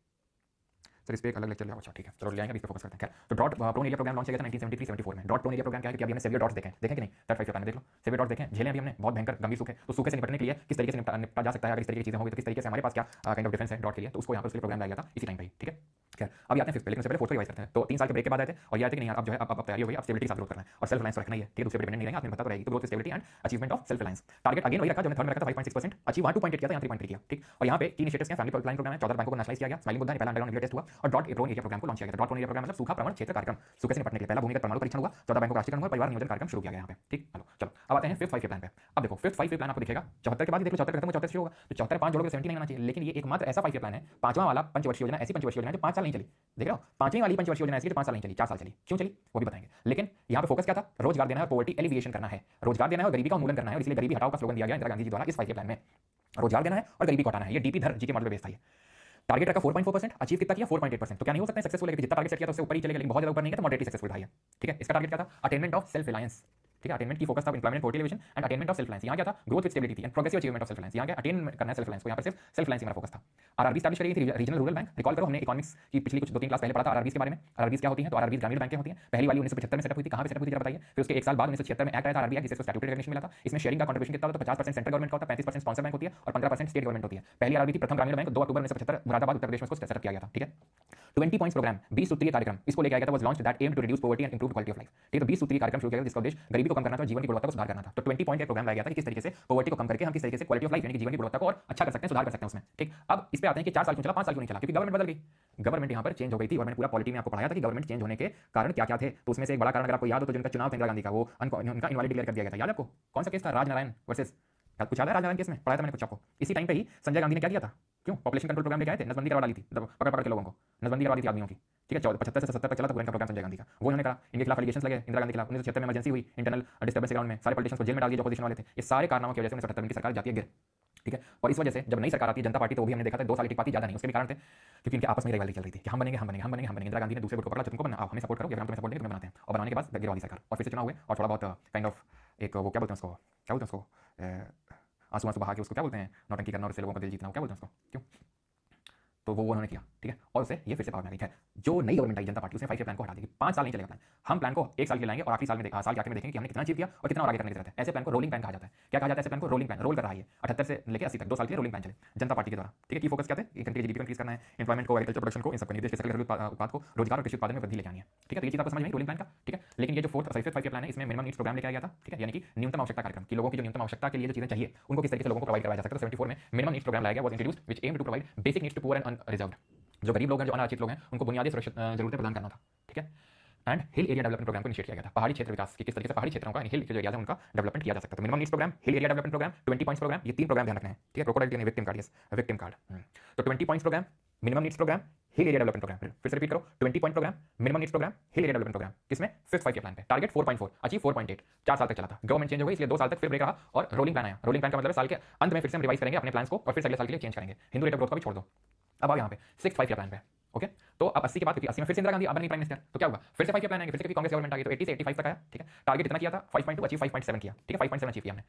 सर, इस पे एक अलग लेक्चर लिया, अच्छा ठीक है, चलो ले आएंगे, इस पे फोकस करते हैं। तो डॉट प्रोन एरिया प्रोग्राम लॉन्च किया था 1973-74 में। डॉट प्रोन एरिया प्रोग्राम क्या है कि अभी हमने सेवियर डॉट्स देखे कि नहीं, थर्ड 5 प्लान देख लो, सेवियर डॉट्स देखें, झेले अभी हमने बहुत भयंकर गंभीर सूखे, तो सूखे से निपटने के लिए किस तरीके से निपटा जा सकता है, अगर इस तरीके की चीजें होगी तो किस तरीके से हमारे पास क्या काइंड ऑफ डिफेंस है डॉट के लिए, तो उसको यहाँ पर उसके लिए प्रोग्राम लाया गया था इसी टाइम पे, ठीक है। खैर अभी आते हैं फिफ्थ पे, लेकिन उससे पहले फोर्थ को रिवाइज करते हैं। तो 3 साल के ब्रेक के बाद आए थे और ये आते कि नहीं यार अब जो है अब तैयारी हो गई, अब स्टेबिलिटी के साथ ग्रोथ करना है और सेल्फ रिलायंस रखना ही है, ठीक है, दूसरे पे डिपेंडेंट नहीं रहेंगे, आपने पता तो रहेगी। तो growth stability and achievement of self reliance, target again वही रखा जो मैंने थर्ड में रखा था 5.6%, अचीव 2.8 किया था, यहाँ 3.3 किया, ठीक। और यहाँ पे 3 इनिशिएटिव्स हैं, फैमिली प्लानिंग प्रोग्राम है, 14 बैंकों को नेशनलाइज किया गया, स्माइलिंग बुद्धा ने पहला अंडरग्राउंड न्यूक्लियर टेस्ट हुआ और डॉट प्रोन एरिया प्रोग्राम को लॉन्च किया गया। डॉट प्रोन एरिया प्रोग्राम मतलब सूखा प्रवण क्षेत्र कार्यक्रम, सूखे से निपटने के लिए पहला भूमिगत परमाणु परीक्षण हुआ, 14 बैंकों का राष्ट्रीयकरण हुआ, परिवार नियोजन कार्यक्रम शुरू किया गया यहाँ पे, ठीक। चलो अब आते हैं फिफ्थ 5 प्लान पे। अब देखो फिफ्थ 5 प्लान आपको दिखेगा 74 के बाद, देख लो 74 खत्म हो 74 शुरू होगा, तो 74 5 जोड़ोगे 79 आना चाहिए, लेकिन ये एकमात्र ऐसा 5 प्लान है, पांचवां वाला पंचवर्षीय योजना, ऐसी पंचवर्षीय योजना जो 5 साल नहीं चली, देख रहे हो, पांचवीं वाली पंचवर्षीय योजना ऐसी जो 5 साल नहीं चली, 4 साल चली, क्यों चली वो भी बताएंगे। लेकिन यहाँ पे फोकस क्या था, रोजगार देना है, पॉवर्टी एलिविएशन करना है, रोजगार देना है और गरीबी का उन्मूलन करना है, और इसलिए गरीबी हटाओ का स्लोगन दिया गया इंदिरा गांधी जी द्वारा इस 5 प्लान में, रोजगार देना है और गरीबी को हटाना है। ये डीपी धर जी के मॉडल पे बेस्ड था ये। टारगेट रखा 4.4%, अचीव कितना किया 4.8%, तो क्या नहीं हो सकता है सक्सेसफुल है, जितना टारगेट सेट किया तो उससे ऊपर ही चलेगा, लेकिन बहुत ज्यादा ऊपर नहीं है तो मॉडरेटली सक्सेसफुल था ये, ठीक है। इसका टारगेट क्या था, अटेनमेंट ऑफ सेल्फ रिलायंस, ठीक है, अटेनमेंट की फोकस था employment poverty alleviation and attainment of self reliance. यहाँ क्या था, growth with stability and progressive achievement of self reliance, यहाँ क्या अटेन करना है सेल्फ रिलायंस को, यहाँ पर सिर्फ सेल्फ रिलायंस हमारा फोकस था। आरआरबी स्टैब्लिश करी गई थी, रीजनल रूरल बैंक, रिकॉल करो हमने इकोनॉमिक्स की पिछली कुछ 2-3 क्लास पहले पढ़ा था आरआरबी के बारे में। आरआरबी क्या होती है, तो आरआरबी ग्रामीण बैंकें होती हैं, पहली वाली 1975 में सेटअप हुई थी, कहाँ पे सेटअप हुई थी बताइए। फिर उसके 1 साल बाद 1976 में एक्ट आया था आरबीआई, जिसको स्टैट्यूटरी रिकॉग्निशन मिला था। इसमें शेयरिंग का कंट्रीब्यूशन कितना होता है, तो 50% सेंट्रल गवर्नमेंट का होता है, 35% स्पॉन्सर बैंक होती है और 15% स्टेट गवर्नमेंट होती है। पहली आरआरबी थी, प्रथम ग्रामीण बैंक 2 अक्टूबर 1975 मुरादाबाद उत्तर प्रदेश में इसको सेटअप किया गया था, ठीक है। 20 पॉइंट्स प्रोग्राम 20 सूत्रीय कार्यक्रम इसको लेके आया था, was launched that aim to reduce poverty and improve quality of life, ठीक है। 20 सूत्रीय कार्यक्रम शुरू किया गया जिसका उद्देश्य गरीबी को कम करना था, जीवन की गुणवत्ता को सुधार करना था। तो 20 पॉइंट का प्रोग्राम लाया गया था कि किस तरीके से पॉवर्टी को कम करके हम किस तरीके से क्वालिटी ऑफ लाइफ यानी कि जीवन की गुणवत्ता को और अच्छा कर सकते हैं, सुधार कर सकते हैं उसमें, ठीक। अब इस पे आते हैं कि 4 साल क्यों चला, 5 साल क्यों नहीं चला, क्योंकि गवर्नमेंट बदल गई, गवर्नमेंट यहाँ पर चेंज हो गई थी। और मैंने पूरा पॉलिटी में आपको पढ़ाया था कि गवर्नमेंट चेंज होने के कारण क्या क्या थे, तो उसमें से एक बड़ा कारण अगर आपको याद हो तो जिनका चुनाव था इंदिरा गांधी का, वो उनका इनवैलिड डिक्लेयर कर दिया गया था। याद है आपको कौन सा केस था, राजनारायण वर्सेस, कुछ याद है राजनारायण केस में पढ़ाया था मैंने कुछ आपको। इसी टाइम पे ही संजय गांधी ने क्या किया था, क्यों पॉपुलेशन कंट्रोल प्रोग्राम लेके आए थे, नसबंदी करवा ली थी, पकड़ पकड़ के लोगों को नसबंदी करवा दी थी आदमियों की, ठीक है। 75 से 77 तक चला था पूरा प्रोग्राम संजय गांधी का, वो इन्होंने कहा। इनके खिलाफ एलिगेशंस लगे इंदिरा गांधी के खिलाफ, 1976 में इमरजेंसी हुई, इंटरनल डिस्टर्बेंस ग्राउंड में सारे पॉलिटिशियंस को जेल में डाल दिया जो अपोजिशन वाले थे। ये सारे कारनामों की वजह से 1978 में सरकार जाती है गिर, ठीक है। और इस वजह से जब नई सरकार आती है जनता पार्टी, तो वो भी हमने देखा था 2 साल टिक पाती, ज़्यादा नहीं, उसके भी कारण थे क्योंकि इनके आपस में राइवलरी चल रही थी कि हम बनेंगे हम बनेंगे हम बनेंगे हम बनेंगे। इंदिरा गांधी ने दूसरे गुट को पकड़ा, तुमको बनना, आप हमें सपोर्ट करो, या हम तुम्हें सपोर्ट देंगे, तुम्हें बनाते हैं, और बनाने के बाद गिरवादी सरकार, और फिर से चुनाव हुए, और थोड़ा बहुत काइंड ऑफ एक वो क्या बोलते हैं उसको, क्या बोलते हैं उसको, आंसू आंसू बहा के उसको क्या बोलते हैं, नौटंकी करना और उससे लोगों का दिल जीतना, क्या बोलते हैं उसको, क्यों, तो वो उन्होंने किया, ठीक है। और उससे ये फिर से पावर में आ गई है। जो नई गवर्नमेंट आई जनता पार्टी, उसने 5 ईयर प्लान को हटा देगी, 5 साल नहीं चलेगा प्लान, हम प्लान को 1 साल के लाएंगे और आखिरी साल में साल के आखिर में देखेंगे कि हमने कितना अचीव किया और कितना और आगे करने की जरूरत है। ऐसे प्लान को रोलिंग प्लान कहा जाता है। क्या कहा जाता है ऐसे प्लान को? Rolling plan. रोल कर रहा है 78 से लेकर 80 तक 2 साल के लिए रोलिंग प्लान चले जनता पार्टी के द्वारा, ठीक है। की फोकस क्या थे? कंट्री की जीडीपी को इंक्रीज करना है, एम्प्लॉयमेंट को, एग्रीकल्चर प्रोडक्शन को, इन सब को, देश के सकल घरेलू उत्पाद को, रोजगार और कृषि उत्पादन में वृद्धि लेके आनी है, ठीक है। तो ये चीज आपको समझ में आई रोलिंग प्लान का, ठीक है। लेकिन ये जो फोर्थ 5 ईयर प्लान है, इसमें मिनिमम नीड्स प्रोग्राम लेके आया गया था, ठीक है, यानी कि न्यूनतम आवश्यकता कार्यक्रम की लोगों की जो न्यूनतम आवश्यकता के लिए जो चीजें चाहिए उनको किस तरीके से लोगों को प्रोवाइड करवाया जा सकता है। 74 में मिनिमम नीड्स प्रोग्राम लाया गया, was introduced which aim to provide basic needs to poor and unreserved, जो गरीब लोग हैं, जो अनारक्षित लोग हैं, उनको बुनियादी सुरक्षित जरूरतें प्रदान करना था, ठीक है। And hill area development programme को इनिशिएट किया गया था, पहाड़ी क्षेत्र विकास की किस तरीके से पहाड़ी क्षेत्रों का, हिल के जो एरियाज है उनका डेवलपमेंट किया जा सकता है। तो minimum needs programme, hill area development programme, 20 points programme, ये 3 प्रोग्राम ध्यान रखना है, ठीक है। क्रोकोडाइल यानी victim card, yes victim card. तो 20 points programme, minimum needs programme, hill area development programme, फिर से रिपीट करो, 20 point programme, minimum needs programme, hill area development programme, किसमें? 5th 5 ईयर प्लान पे। टारगेट 4.4, अचीव 4.8, 4 साल तक चला था। गवर्नमेंट चेंज हो गई, इसलिए 2 साल तक फिर ब्रेक रहा और रोलिंग प्लान आया। रोलिंग प्लान का मतलब है साल के अंत में फिर से हम रिवाइज करेंगे अपने प्लान्स को और फिर अगले साल के लिए चेंज करेंगे। हिंदू रेट ऑफ ग्रोथ का भी छोड़ दो। अब आओ यहाँ पे 6th 5 ईयर प्लान पे, ओके। तो अब 80 के बाद, क्योंकि 80 में फिर से इंदिरा गांधी अब बनी प्राइम मिनिस्टर, तो क्या होगा? फिर से 5 ईयर प्लान आएंगे, फिर से कभी कांग्रेस गवर्नमेंट आ गई, तो 80 से 85 तक आया, ठीक है। टारगेट कितना किया था? 5.2, अचीव 5.7 किया, ठीक है। 5.7 अचीव किया हमने।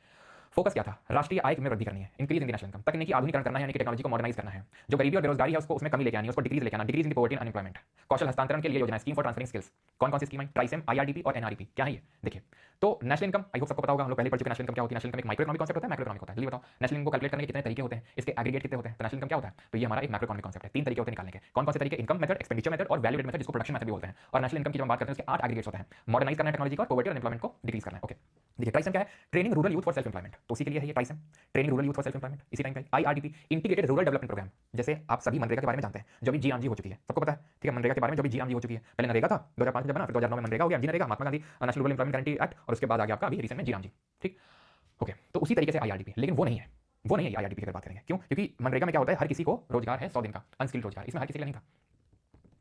फोकस क्या था? राष्ट्रीय आय में वृद्धि करनी है, increase in the national income, तकनीकी आधुनिकरण करना है, यानी कि टेक्नोलॉजी को मॉडर्नाइज करना है। जो गरीबी और बेरोजगारी है उसको, उसमें कमी लेके आनी है, उसको डिक्रीज लेके आना, decrease in the poverty and unemployment. कौशल हस्तांतरण के लिए योजना, स्कीम फॉर ट्रांसफरिंग स्किल्स। कौन कौन सी स्कीम है? ट्राइसेम, आईआरडीपी और एनआरईपी। क्या है ये? देखिए, तो नेशनल इनकम आई होप सबको पता होगा, हम लोग पहले पढ़ चुके। नेशनल इनकम क्या होती है? नेशनल इनकम एक माइक्रो इकोनॉमिक कॉन्सेप्ट होता है, मैक्रो इकोनॉमिक होता है। जल्दी बताओ, नेशनल इनकम को कैलकुलेट करने के कितने तरीके होते हैं, इसके एग्रीगेट कितने होते हैं? तो नेशनल इनकम क्या होता है? तो ये हमारा एक मैक्रो इकोनॉमिक कॉन्सेप्ट है। 3 तरीके होते हैं निकालने के। कौन कौन से तरीके? इनकम मेथड, एक्सपेंडिचर मेथड और वैल्यू एडेड मेथड, जिसको प्रोडक्शन मेथड भी बोलते हैं। और नेशनल इनकम की जब हम बात करते हैं उसके 8 एग्रीगेट्स होते हैं। मॉडर्नाइज करना है टेक्नोलॉजी को, पॉवर्टी और अनएम्प्लॉयमेंट को डिक्रीज करना है, ओके। देखिए, ट्राइसेम क्या है? Training rural youth for self employment, तो उसी के लिए है ये TRYSEM, training rural youth for self employment. इसी टाइम पे IRDP, integrated rural development programme, जैसे आप सभी मनरेगा के बारे में जानते हैं, जो भी जीआरएमजी हो चुकी है, सबको पता है, ठीक है। मनरेगा के बारे में जो भी जीआरएमजी हो चुकी है, पहले नरेगा था 2005 में जब बना, फिर 2009 में मनरेगा हो गया, MG NREGA, Mahatma Gandhi national rural employment guarantee act, और उसके बाद आ गया आपका अभी रिसेंट में जीआरएमजी, ठीक, ओके। तो उसी तरीके से आईआरडीपी, लेकिन वो नहीं है, वो नहीं है आईआरडीपी की अगर बात करेंगे। क्यों? क्योंकि मनरेगा में क्या होता है? हर किसी को रोजगार है 100 दिन का, अनस्किल्ड रोजगार, इसमें हर किसी के लिए नहीं था,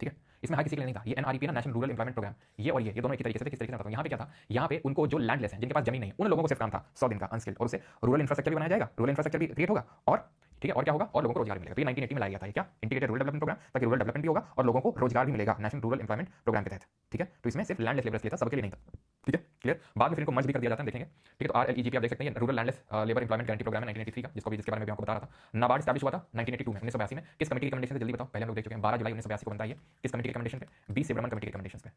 ठीक है। इसमें हर किसी के लिए नहीं था। ये एनआरईपी ना, नेशनल रूरल एम्प्लॉयमेंट प्रोग्राम, ये और ये दोनों एक ही तरीके से थे। किस तरीके से बताऊं? यहाँ पे क्या था? यहाँ पे उनको जो लैंडलेस हैं, जिनके पास जमीन नहीं, उन लोगों को सिर्फ काम था 100 दिन का अनस्किल्ड, और उससे रूरल इंफ्रास्ट्रक्चर भी बनाया जाएगा, रूरल इंफ्रास्ट्रक्चर भी क्रिएट होगा, और ठीक है, और क्या होगा? और लोगों को रोजगार मिलेगा। तो ये 1980 में लाया गया था, ये क्या? इंटीग्रेटेड रूरल डेवलपमेंट प्रोग्राम, ताकि रूरल डेवलपमेंट भी होगा और लोगों को रोजगार भी मिलेगा नेशनल रूरल एम्प्लॉयमेंट प्रोग्राम के तहत, ठीक है। तो इसमें सिर्फ लैंडलेस लेबर्स के लिए था, सबके लिए नहीं था, ठीक है, क्लियर। बाद में फिर इनको मर्ज भी कर दिया जाता है, देखेंगे, ठीक है। तो आरएलईजीपी आप देख सकते हैं, rural landless labour employment guarantee programme है 1983 का, जिसके बारे में भी आपको बता रहा था। नाबार्ड स्टैब्लिश हुआ था 1982 में, 1982 में। किस कमेटी की रिकमेंडेशन से? जल्दी बताओ, पहले हम लोग देख चुके हैं, 12 जुलाई 1982 को बनता है। किस कमेटी के रिकमेंडेशन पे? बी सिब्रमन कमेटी के रिकमेंडेशन पे,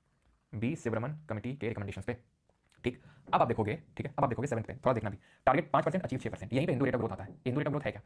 बी सिब्रमन कमेटी के रिकमेंडेशन पे, ठीक। अब आप देखोगे, ठीक है, अब आप देखोगे 7th पे, थोड़ा देखना भी, टारगेट 5%, अचीव 6%, यहीं पे हिंदू रेट ऑफ ग्रोथ आता है। हिंदू रेट ऑफ ग्रोथ है क्या?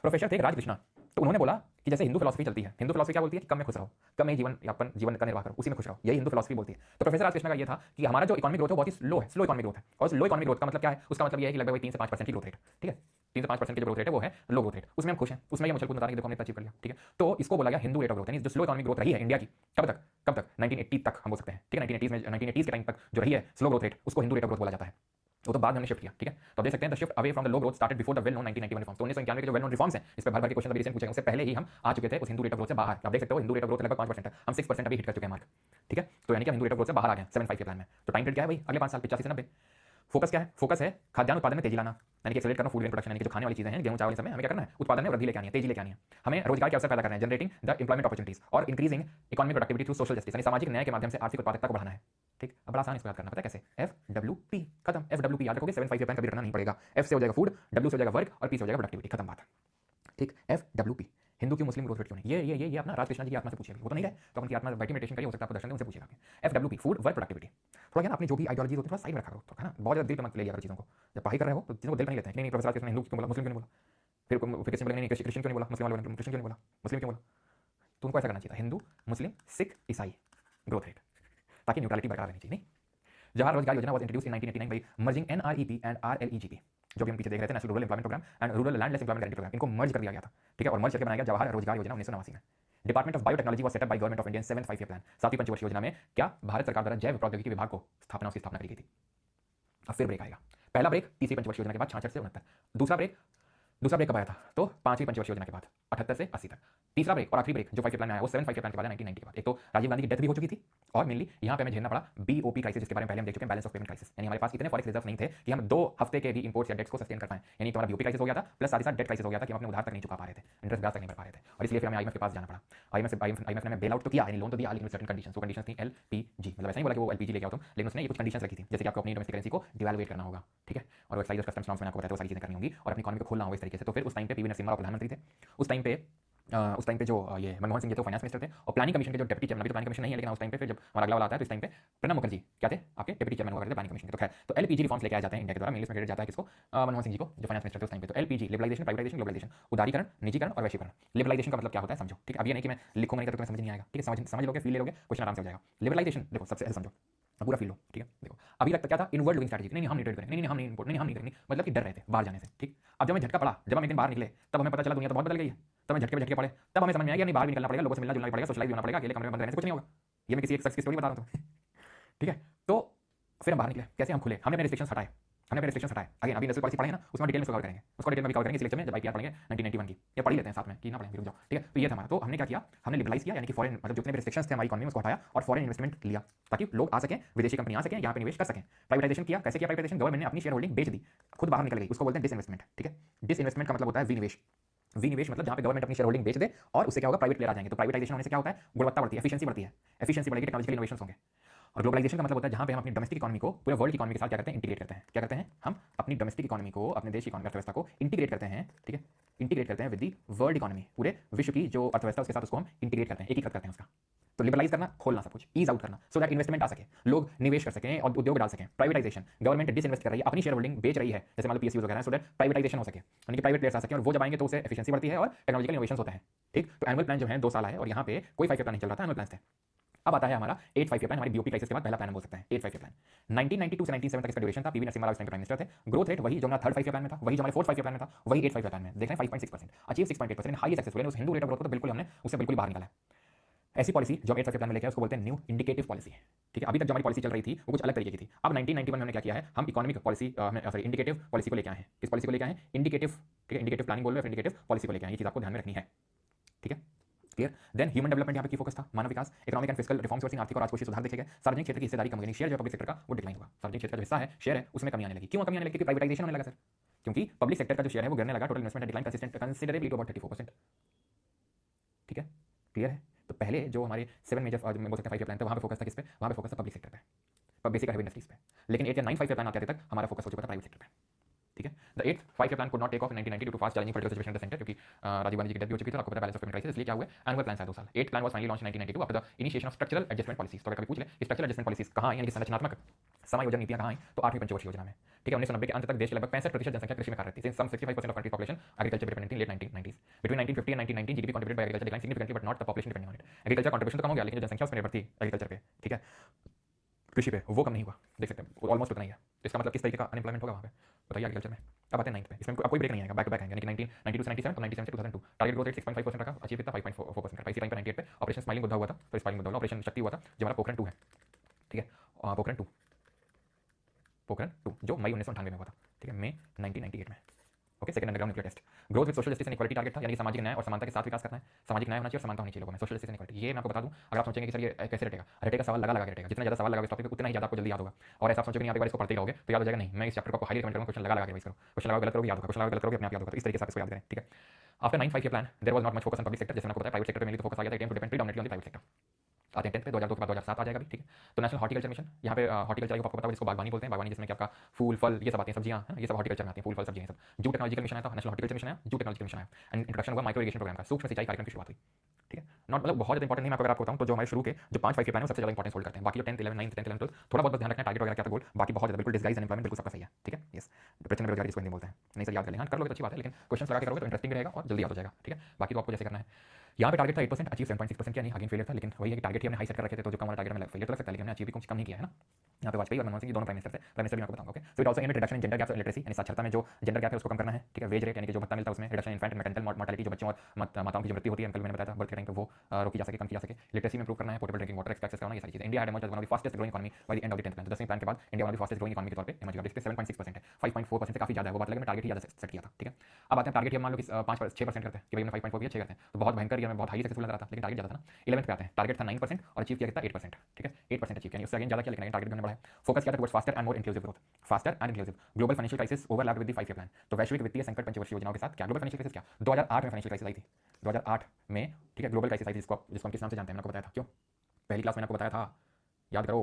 प्रोफेसर थे एक राजकृष्णा, तो उन्होंने बोला कि जैसे हिंदू फिलॉसफी चलती है, हिंदू फिलॉसफी क्या बोलती है कि कम में खुश रहो, कम में जीवन का निर्वाह करो, उसी में खुश रहो, यही हिंदू फिलॉसफी बोलती है। तो प्रोफेसर राजकृष्णा का ये था कि हमारा जो इकोनॉमिक ग्रोथ है बहुत ही स्लो है, स्लो इकोनॉमिक ग्रोथ है। और लो इकोनॉमिक ग्रोथ का मतलब क्या है? उसका मतलब ये है कि लगभग 3 से 5% की ग्रोथ रेट, ठीक है। 3 से 5% की जो ग्रोथ रेट है वो है लो ग्रोथ रेट, उसमें हम खुश हैं, उसमें ये मुझे बता रहे हैं कि देखो हमने अचीव कर लिया, ठीक है। तो इसको बोला गया हिंदू रेट ऑफ ग्रोथ, यानी जो स्लो इकोनॉमिक ग्रोथ रही है इंडिया की, कब तक 1980 तक हम बोल सकते हैं, ठीक है। 1980s में, 1980s के टाइम तक जो रही है स्लो ग्रोथ रेट, उसको हिंदू रेट ऑफ ग्रोथ बोला जाता है। वो तो बाद में हमने शिफ्ट किया, ठीक है। तो आप देख सकते हैं the shift away from the low growth started before the well known 1991 reforms. तो 1991 के जो वेल नोन रिफॉर्म्स हैं, इस पे भर के क्वेश्चन अभी रिसेंट पूछे गए, उससे पहले ही हम आ चुके थे उस हिंदू रेट ऑफ ग्रोथ से बाहर। आप देख सकते हो हिंदू रेट ऑफ ग्रोथ लगभग 5% है, हम 6% अभी हिट कर चुके हैं मार्क, ठीक है। तो यानी कि हम हिंदू रेट ऑफ ग्रोथ से बाहर आ गए 7-5 के प्लान में। तो टाइम पीरियड क्या है भाई? अगले 5 साल, 85 से 90। फोकस क्या है? फोकस है खाद्यान्न उत्पादन में तेजी लाना, यानी कि एक्सेलरेट करना फूड ग्रेन प्रोडक्शन, यानी कि जो खाने वाली चीजें हैं, गेहूं चावल सब में हमें क्या करना है? उत्पादन में वृद्धि लेके आनी है, तेजी लेके आनी है। हमें रोजगार के अवसर पैदा करना है, जनरेटिंग द एम्प्लॉयमेंट अपॉर्चुनिटीज और increasing economic productivity through social justice, यानी सामाजिक न्याय के माध्यम से आर्थिक उत्पादकता को बढ़ाना है, ठीक। अब बड़ा आसान इसको याद करना, पता है कैसे? FWP, खत्म। FWP याद रखोगे, 7-5 प्लान कभी रखना नहीं पड़ेगा। F से हो जाएगा फूड, W से हो जाएगा वर्क और P से हो जाएगा प्रोडक्टिविटी, खत्म बात, ठीक। FWP, हिंदू क्यों, मुस्लिम ग्रोथ रेट क्यों नहीं? ये अपना राजकृष्ण जी की आत्मा से पूछिए, वो तो नहीं रहे, तो उनकी आत्मा बैठी मेडिटेशन करिए, हो सकता है आपको दर्शन दे, उनसे पूछिएगा। FWP, food work productivity. थोड़ा क्या ना, अपनी जो भी आइडियोलॉजी होती है थोड़ा साइड में रखा करो, तो है ना, बहुत ज्यादा दिल पे मत ले लिया करो चीज़ों को। जब पढ़ाई कर रहे हो तो चीज़ों को दिल पे नहीं लेते हैं, नहीं प्रोफेसर राजकृष्ण हिंदू क्यों बोला, मुस्लिम क्यों नहीं बोला, फिर किसी बोलेंगे नहीं क्रिश्चियन क्यों नहीं बोला, मुस्लिम वाले क्रिश्चियन क्यों नहीं बोला, मुस्लिम क्यों बोला। तो उनको ऐसा करना चाहिए था, हिंदू, मुस्लिम, सिख, ईसाई ग्रोथ रेट, ताकि न्यूट्रलिटी बरकरार रहनी चाहिए। नहीं, Jawahar Rozgar Yojana was introduced in 1989 by merging NREP and RLEGP, जो भी हम पीछे देख रहे थे, national rural employment programme and rural landless employment guarantee programme, इनको मर्ज कर दिया गया था, ठीक है। और मर्ज करके बनाया गया जवाहर रोजगार योजना 1989 में। Department of biotechnology was set up by government of India 7-5 year plan, 7वीं पंचवर्षीय योजना में क्या भारत सरकार द्वारा जैव प्रौद्योगिकी विभाग को उसकी स्थापना करी गई थी। अब फिर ब्रेक आएगा, पहला ब्रेक तीसरी पंचवर्षीय योजना के बाद 66 से 69, दूसरा ब्रेक दूसरा ब्रेक कब आया था? तो 5वीं पंचवर्षीय योजना के बाद 78 से 80 तक। तीसरा ब्रेक और आखिरी ब्रेक जो 5 ईयर प्लान में आया वो 7 5 ईयर प्लान के बाद 1990 के बाद। एक तो राजीव गांधी की डेथ भी हो चुकी थी और मेनली यहाँ पे हमें झेलना पड़ा बीओपी क्राइसिस, जिसके बारे में पहले हम देख चुके हैं, बैलेंस ऑफ पेमेंट क्राइसिस। यानी हमारे पास इतने फॉरेक्स रिजर्व नहीं थे कि हम 2 हफ्ते के भी इंपोर्ट्स या डेट्स को सस्टेन कर पाएं। यानी तो हमारा बीओपी क्राइसिस हो गया था, प्लस साथ ही साथ डेट क्राइसिस हो गया था कि हम अपने उधार तक नहीं चुका पा रहे थे, इंटरेस्ट ब्याज तक नहीं भर पा रहे थे, और इसलिए फिर हमें आईएमएफ के पास जाना पड़ा। आईएमएफ ने बेल आउट तो किया, यानी लोन तो दिया, लेकिन सर्टेन कंडीशंस, वो कंडीशंस थी एलपीजी, मतलब ऐसा नहीं बोला कि वो एलपीजी लेके आओ तुम, लेकिन उसने ये कुछ कंडीशंस रखी थी, जैसे कि आपको अपनी डोमेस्टिक करेंसी को डिवैल्यूएट करना होगा, ठीक है, और एक्साइज और कस्टम्स नॉर्म्स मैंने आपको बताया, वो सारी चीजें करनी होंगी और अपनी इकोनॉमी को खोलना होगा इस तरीके से। तो फिर उस टाइम पे पीवी नरसिम्हा राव प्रधानमंत्री थे, उस टाइम पे जो ये मनमोहन सिंह जी थे वो फाइनेंस मिनिस्टर थे, और प्लानिंग कमीशन के जो डिप्टी चेयरमैन, अभी तो प्लानिंग कमीशन नहीं है, लेकिन उस टाइम पे फिर जब हमारा अगला वाला आता है तो इस टाइम पे प्रणब मुखर्जी क्या थे, आपके डिप्टी चेयरमैन हुआ करते थे प्लानिंग कमीशन के। तो खैर, तो एलपीजी रिफॉर्म्स लेके आ जाते हैं इंडिया के द्वारा, इंग्लिश में क्रेडिट जाता है किसको? मनमोहन सिंह जी को, जो फाइनेंस मिनिस्टर थे उस टाइम पे। तो एलपीजी, लिबरलाइजेशन, प्राइवेटाइजेशन, ग्लोबलाइजेशन, उदारीकरण, निजीकरण और वैश्वीकरण। लिबरलाइजेशन का मतलब क्या होता है समझो, ठीक है, अब ये नहीं कि मैं लिखूंगा नहीं तो तुम्हें समझ नहीं आएगा, ठीक है, समझ लोगे, फील ले लोगे, क्वेश्चन आराम से हो जाएगा। लिबरलाइजेशन देखो सबसे ऐसे समझो, पूरा फील लो, ठीक है। देखो अभी तक क्या था, इनवर्ड लुकिंग स्ट्रैटेजी, नहीं हम नहीं ट्रेड करेंगे, नहीं हम नहीं इंपोर्ट, नहीं हम नहीं करेंगे, मतलब कि डर रहे थे बाहर जाने से, ठीक। अब जब हमें झटका पड़ा, जब हम एक दिन बाहर निकले, तब हमें पता चला दुनिया तो बहुत बदल गई है, तब हमें झटके पड़े, तब हमें समझ में आया कि नहीं बाहर भी निकलना पड़ेगा, लोगों से मिलना जुलना पड़ेगा, सोशलाइज होना पड़ेगा, अकेले कमरे में बंद रहने से कुछ नहीं होगा। ये मैं किसी एक शख्स की स्टोरी बता रहा हूँ ठीक है। तो फिर हम बाहर निकले, कैसे हम खुले, हमने अपने रिस्ट्रिक्शंस हटाए, अगेन अभी इंडस्ट्रियल पॉलिसी पढ़े ना, उसमें डिटेल में कवर करेंगे, उसको डिटेल में कवर करेंगे इस लेक्चर में, जब आईपीआर पढ़ेंगे 1991 की, या पढ़ ही लेते हैं साथ में कि ना पढ़ेंगे, रुक जाओ, ठीक है। तो ये था हमारा, तो हमने क्या किया, हमने लिबरलाइज किया, यानी कि फॉरेन मतलब जितने भी रिस्ट्रिक्शंस थे हमारी इकोनॉमी में उसको हटाया और फॉरेन इन्वेस्टमेंट लिया, ताकि लोग आ सकें, विदेशी कंपनी आ सकें, यहाँ पे निवेश कर सकें। प्राइवेटाइजेशन किया, कैसे किया प्राइवेटाइजेशन? गवर्नमेंट ने अपनी शेयर होल्डिंग बेच दी, खुद बाहर निकल गई, उसको बोलते हैं डिसइन्वेस्टमेंट, ठीक है। डिसइन्वेस्टमेंट का मतलब होता है विनिवेश। विनिवेश मतलब जहां पे गवर्नमेंट अपनी शेयर होल्डिंग बेच दे और उससे क्या होगा, प्राइवेट प्लेयर आ जाएंगे। तो प्राइवेटाइजेशन होने से क्या होता है, गुणवत्ता बढ़ती है, एफिशिएंसी बढ़ती है, एफिशिएंसी बढ़ेगी, टेक्नोलॉजिकल इनोवेशंस होंगे। और ग्लोबलाइजेशन का मतलब होता है जहां पे हम अपनी डोमेस्टिक इकोनॉमी को पूरे वर्ल्ड की इकोनॉमी के साथ क्या करते हैं, इंटीग्रेट करते हैं। क्या करते हैं, हम अपनी डोमेस्टिक इकोनॉमी को, अपने देश की अर्थव्यवस्था को इंटीग्रेट करते हैं, ठीक है, इंटीग्रेट करते हैं विद दी वर्ल्ड इकोनॉमी, पूरे विश्व की जो अर्थव्यवस्था उसके साथ उसको हम इंटीग्रेट करते हैं, एकीकृत करते हैं उसका। तो लिबरलाइज करना, खोलना सब कुछ, ईज आउट करना, सो दैट इन्वेस्टमेंट आ सके, लोग निवेश कर सकें और उद्योग डाल सकें। प्राइवेटाइजेशन, गवर्नमेंट डिसइन्वेस्ट कर रही है, अपनी शेयर होल्डिंग बेच रही है, जैसे मान लो पीएसयूज वगैरह, सो दैट प्राइवेटाइजेशन हो सके, यानी कि प्राइवेट प्लेयर्स आ सकें और वो जब आएंगे तो उससे एफिशिएंसी बढ़ती है और टेक्नोलॉजिकल इनोवेशंस होते हैं, ठीक। तो एनुअल प्लान जो है 2 साल है और यहाँ पे कोई 5 ईयर प्लान नहीं चल रहा था, एनुअल प्लान थे। अब आता है हमारा 8 5 ईयर प्लान, हमारी बीओपी क्राइसिस के बाद पहला प्लान बोल सकते हैं 8 5 ईयर प्लान। 1992 से 1997 तक इसका ड्यूरेशन था, पीवी नरसिम्हा राव इस टाइम पे प्राइम मिनिस्टर थे। ग्रोथ रेट वही जो हमारा 3rd 5 ईयर प्लान में था, वही जो हमारे 4th 5 ईयर प्लान में था, वही 8 5 ईयर प्लान में देख रहे हैं 5.6%, अचीव 6.8%, हाई सक्सेसफुल है। उस हिंदू रेट ऑफ ग्रोथ को तो बिल्कुल हमने उससे बिल्कुल बाहर निकाला है। ऐसी पॉलिसी जो 8 5 ईयर प्लान में लेके आए उसको बोलते हैं न्यू इंडिकेटिव पॉलिसी, ठीक है। अभी तक जो हमारी पॉलिसी चल रही थी वो कुछ अलग तरीके की थी। अब 1991 में हमने क्या किया है, हम economic policy sorry indicative policy को लेके आए हैं। किस पॉलिसी को लेके आए हैं, इंडिकेटिव, ठीक है, इंडिकेटिव प्लानिंग बोल रहे हैं, इंडिकेटिव पॉलिसी को लेके आए, ये चीज आपको ध्यान में रखनी है, ठीक है, क्लियर। देन ह्यूमन डेवलपमेंट यहाँ पे की फोकस था, मानव विकास, इकोनॉमिक एंड फिस्कल रिफॉर्म्स, आर्थिक और राजकोषीय सुधार देखे गए। सार्वजनिक क्षेत्र की हिस्सेदारी कम, यानी शेयर जो पब्लिक सेक्टर का वो डिक्लाइन होगा, सार्वजनिक क्षेत्र का जो हिस्सा है, शेयर है, उसमें कमी आने लगी। क्यों कमी आने लगी, क्योंकि प्राइवेटाइजेशन होने लगा सर, क्योंकि पब्लिक सेक्टर का जो शेयर है वो गिरने लगा, total investment decline considerably to about 34%, ठीक है, क्लियर है। तो पहले जो हमारे 7 मेजर बोल सकते हैं 5 ईयर प्लान थे, वहाँ पे फोकस था किस पे, वहाँ पे फोकस था पब्लिक सेक्टर पे, बेसिक हेवी इंडस्ट्रीज पे। लेकिन 8 या 9 5 ईयर प्लान आते तक हमारा फोकस हो चुका था प्राइवेट सेक्टर पे, ठीक है। The 8 5 year plan could not take off in 1990 due to fast challenging political situation in the centre, क्योंकि राजीव गांधी जी की डेथ भी हो चुकी थी, आपको पता है बैलेंस ऑफ पेमेंट क्राइसिस, इसलिए क्या हुआ, एनुअल प्लान था 2 साल। 8 plan was finally launch 1992 after the initiation of structural adjustment policies. तो अगर कभी पूछ ले स्ट्रक्चरल एडजस्टमेंट पॉलिसीज कहाँ है, यानी कि संरचनात्मक समायोजन नीतियां कहाँ हैं, तो 8वीं पंचवर्षीय योजना में, ठीक है। 1990 के अंत तक देश के लगभग 65% जनसंख्या कृषि में कार्य करती थी, some 65% of country population agriculture dependent थी late 1990s। Between 1950 and 1990 GDP contributed by agriculture decline significantly but not the population depending on it. Agriculture contribution तो कम हो गया, लेकिन जो जनसंख्या उस पर निर्भर थी एग्रीकल्चर पे, ठीक है, कृषि पे, वो कम नहीं हुआ, देख सकते हैं ऑलमोस्ट उतना ही है। इसका मतलब किस तरीके का अनएम्प्लॉयमेंट होगा वहाँ पे, बताइए एग्रीकल्चर में। अब आते हैं 9th पे, इसमें अब कोई ब्रेक नहीं आएगा, बैक टू बैक आएंगे, यानी कि 1992 से 97 तो 97 से 2002 टारगेट ग्रोथ रेट 6.5% रखा, अचीव किया 5.4% का। इसी टाइम पे 98 पे ऑपरेशन स्माइलिंग बुद्धा हुआ था, तो स्माइलिंग बुद्धा ऑपरेशन शक्ति हुआ था, जो हमारा पोखरण 2 है, ठीक है, पोखरण 2 जो मई 1998 में हुआ था, ठीक है, मई 1998 में, okay. Second underground nuclear test. Growth with social justice and equality target था, यानी कि सामाजिक न्याय और समानता के साथ विकास करना है, सामाजिक न्याय होना चाहिए और समानता होनी चाहिए लोगों में, सोशल जस्टिस एंड इक्वालिटी। ये मैं आपको बता दूं, अगर आप सोचेंगे कि सर ये कैसे रटेगा, रटेगा सवाल लगा के रटेगा, जितना ज्यादा सवाल लगाओगे इस टॉपिक पे उतना ही ज्यादा आपको जल्दी याद होगा। और ऐसा आप सोचोगे नहीं आप एक बार इसको पढ़ते रहोगे तो याद हो जाएगा, नहीं, मैं इस चैप्टर को आपको हाईली रिकमेंड करूंगा, क्वेश्चन लगा के रिवाइज करो, क्वेश्चन लगाओ गलत करोगे याद होगा, क्वेश्चन लगाओ गलत करोगे अपने आप याद होगा, तो इस तरीके से आप इसको याद करें, ठीक है। After 9 5 year plan there was not much focus on public sector, जैसे मैंने आपको बताया प्राइवेट सेक्टर पे मेनली फोकस आ गया था, tend to depend predominantly on the private sector. आते हैं 10th पे, 2002 के बाद 2007 आ जाएगा भी, ठीक है। तो नेशनल हॉर्टिकल्चर मिशन, यहाँ पे हॉर्टिकल्चर आपको पता है इसको बागवानी बोलते हैं, बागवानी जिसमें कि आपका फूल फल ये सब आते हैं, सब्जियां है ना, ये सब हॉर्टिकल्चर में आती हैं, फूल फल सब्जियां सब। जू टेक्नोलॉजिकल मिशन आया था, नेशनल हॉर्टिकल्चर मिशन आया, जू टेक्नोलॉजिकल मिशन आया, एंड इंट्रोडक्शन हुआ माइक्रो इरिगेशन प्रोग्राम का, सूक्ष्म सिंचाई कार्यक्रम की शुरुआत हुई, ठीक है। नॉट मतलब बहुत ज़्यादा इंपॉर्टेंट नहीं, मैं अगर आपको बताऊं तो जो हमारे शुरू के जो 5 5 ईयर प्लान है सबसे ज़्यादा इंपॉर्टेंस होल्ड करते हैं। बाकी जो 10th 11 9th 10th 11 12 थोड़ा बहुत ध्यान रखना, टारगेट वगैरह क्या था गोल, बाकी बहुत ज़्यादा बिल्कुल डिस्गाइज एंड एम्प्लॉयमेंट बिल्कुल सबका सही है, ठीक है। यस, डिप्रेशन में बेरोजगारी इसको हिंदी बोलते हैं, नहीं सर याद कर लें, हाँ कर लोगे तो अच्छी बात है, लेकिन क्वेश्चन लगा के करोगे तो इंटरेस्टिंग रहेगा और जल्दी याद हो जाएगा, ठीक है। बाकी तो आपको जैसे करना है, यहाँ पे टारगेट था 8%, अचीव 7.6% किया, नहीं अगेन फेलियर था, लेकिन वही है कि टारगेट ही हमने हाई सेट कर रखे थे, तो जो कम वाला टारगेट में फेलियर तो लग सकता है, लेकिन हमने अचीव भी कुछ कम नहीं किया है ना। यहाँ पे वाजपेयी और मनमोहन सिंह दोनों प्राइम मिनिस्टर थे, प्राइम मिनिस्टर भी आपको बताऊंगा, okay. So it also aim at reduction in gender gap and literacy, यानी साक्षरता में जो जेंडर गैप है उसको कम करना है, ठीक है। वेज रेट यानी कि जो भत्ता मिलता है उसमें रिडक्शन, इन्फेंट मैटरनल मोर्टेलिटी जो बच्चों और माताओं की जो मृत्यु होती है, कल मैंने बताया था बर्थ के टाइम पे वो रोकी जा सके, कम की जा सके। लिटरेसी में इंप्रूव करना है, पोर्टेबल ड्रिंकिंग वाटर एक्सेस करना, ये सारी चीजें। India had emerged one of the fastest growing economy by the end of the 10th plan. 10th plan के बाद India one of the fastest growing economy के तौर पे इमर्ज हुआ। जिसके 7.6% है, 5.4% से काफी ज्यादा है। वो बात लगे मैं टारगेट ही ज्यादा सेट किया था, ठीक है। अब आते हैं टारगेट, हम मान लो कि 5-6% करते हैं कि भाई हमने 5.4 किया, 6 करते हैं, तो बहुत भयंकर ईयर में बहुत हाई सक्सेसफुल नजर आता, लेकिन टारगेट ज्यादा था ना। 11th पे आते हैं, टारगेट था 9% और अचीव किया कितना 8%, ठीक है। 8% अचीव किया, उससे अगेन ज्यादा किया, लेकिन टारगेट हमने बढ़ाया। फोकस किया था towards faster and more inclusive growth, faster and inclusive. Global financial crisis overlapped with the 5 year plan. तो वैश्विक वित्तीय संकट पंचवर्षीय योजनाओं के साथ क्या ग्लोबल फाइनेंशियल क्राइसिस क्या 2008 में फाइनेंशियल क्राइसिस आई थी, 2008 में, ठीक है। ग्लोबल क्राइसिस आई थी, जिसको हम किस नाम से जानते हैं, मैंने आपको बताया था। क्यों? पहली क्लास में आपको बताया था, याद करो।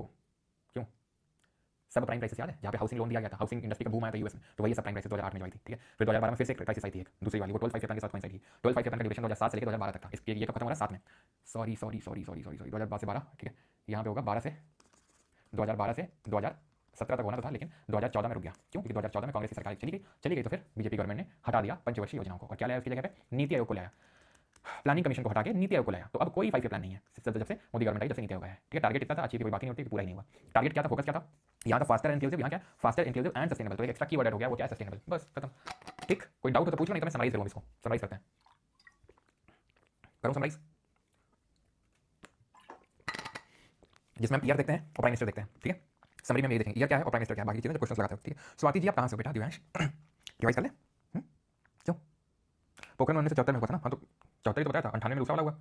क्यों? सब प्राइम क्राइसिस याद है, जहाँ पे हाउसिंग लोन दिया गया था, हाउसिंग इंडस्ट्री का बूम आया था यूएस में, तो वही सब प्राइम क्राइसिस 2008 में जो आई थी, ठीक है। फिर 2012 में फिर से एक क्राइसिस आई थी, एक दूसरी वाली, वो 12 5 प्लान के साथ कोइंसाइड की। 12 5 प्लान का ड्यूरेशन 2007 से लेकर 2012 तक था। इसके ये कब खत्म हो रहा है? 7 में। सॉरी 2012 से 12, ठीक है। यहाँ पे होगा 2012 से 2017 तक होना था, लेकिन 2014 में रुक गया। क्यों? क्योंकि 2014 में कांग्रेस की सरकार चली गई, तो फिर बीजेपी गवर्नमेंट ने हटा दिया पंचवर्षीय योजनाओं को, और क्या लाया उसकी जगह पे? नीति आयोग को लाया, प्लानिंग कमीशन को हटा के नीति आयोग को लाया। तो अब कोई 5 ईयर प्लान नहीं है जब से मोदी गवर्नमेंट आई, जब से नीति आयोग है, ठीक है। टारगेट इतना था, अचीव कोई बाकी नहीं होती, पूरा ही नहीं हुआ। टारगेट क्या था, फोकस क्या था? यहाँ तो फास्टर एंड इंक्लूसिव, यहाँ क्या? Faster inclusive and sustainable. तो एक एक्स्ट्रा कीवर्ड हो गया, वो क्या है? सस्टेनेबल। बस खत्म, ठीक। कोई डाउट हो तो पूछ लो, नहीं तो मैं समराइज करूँ इसको। समराइज करते हैं, करूँ समराइज, जिसमें हम ईयर देखते हैं और प्राइम मिनिस्टर देखते हैं, ठीक है। समरी में ये देखेंगे ईयर क्या है और प्राइम मिनिस्टर क्या है, बाकी चीजें जो क्वेश्चन लगाते हो, ठीक है। स्वाति जी आप कहाँ से हो बेटा? दिव्यांश रिवाइज कर ले। क्यों? पोखरण 1974 में हुआ था ना। हाँ तो 74 तो बताया था, 98 में दूसरा वाला हुआ,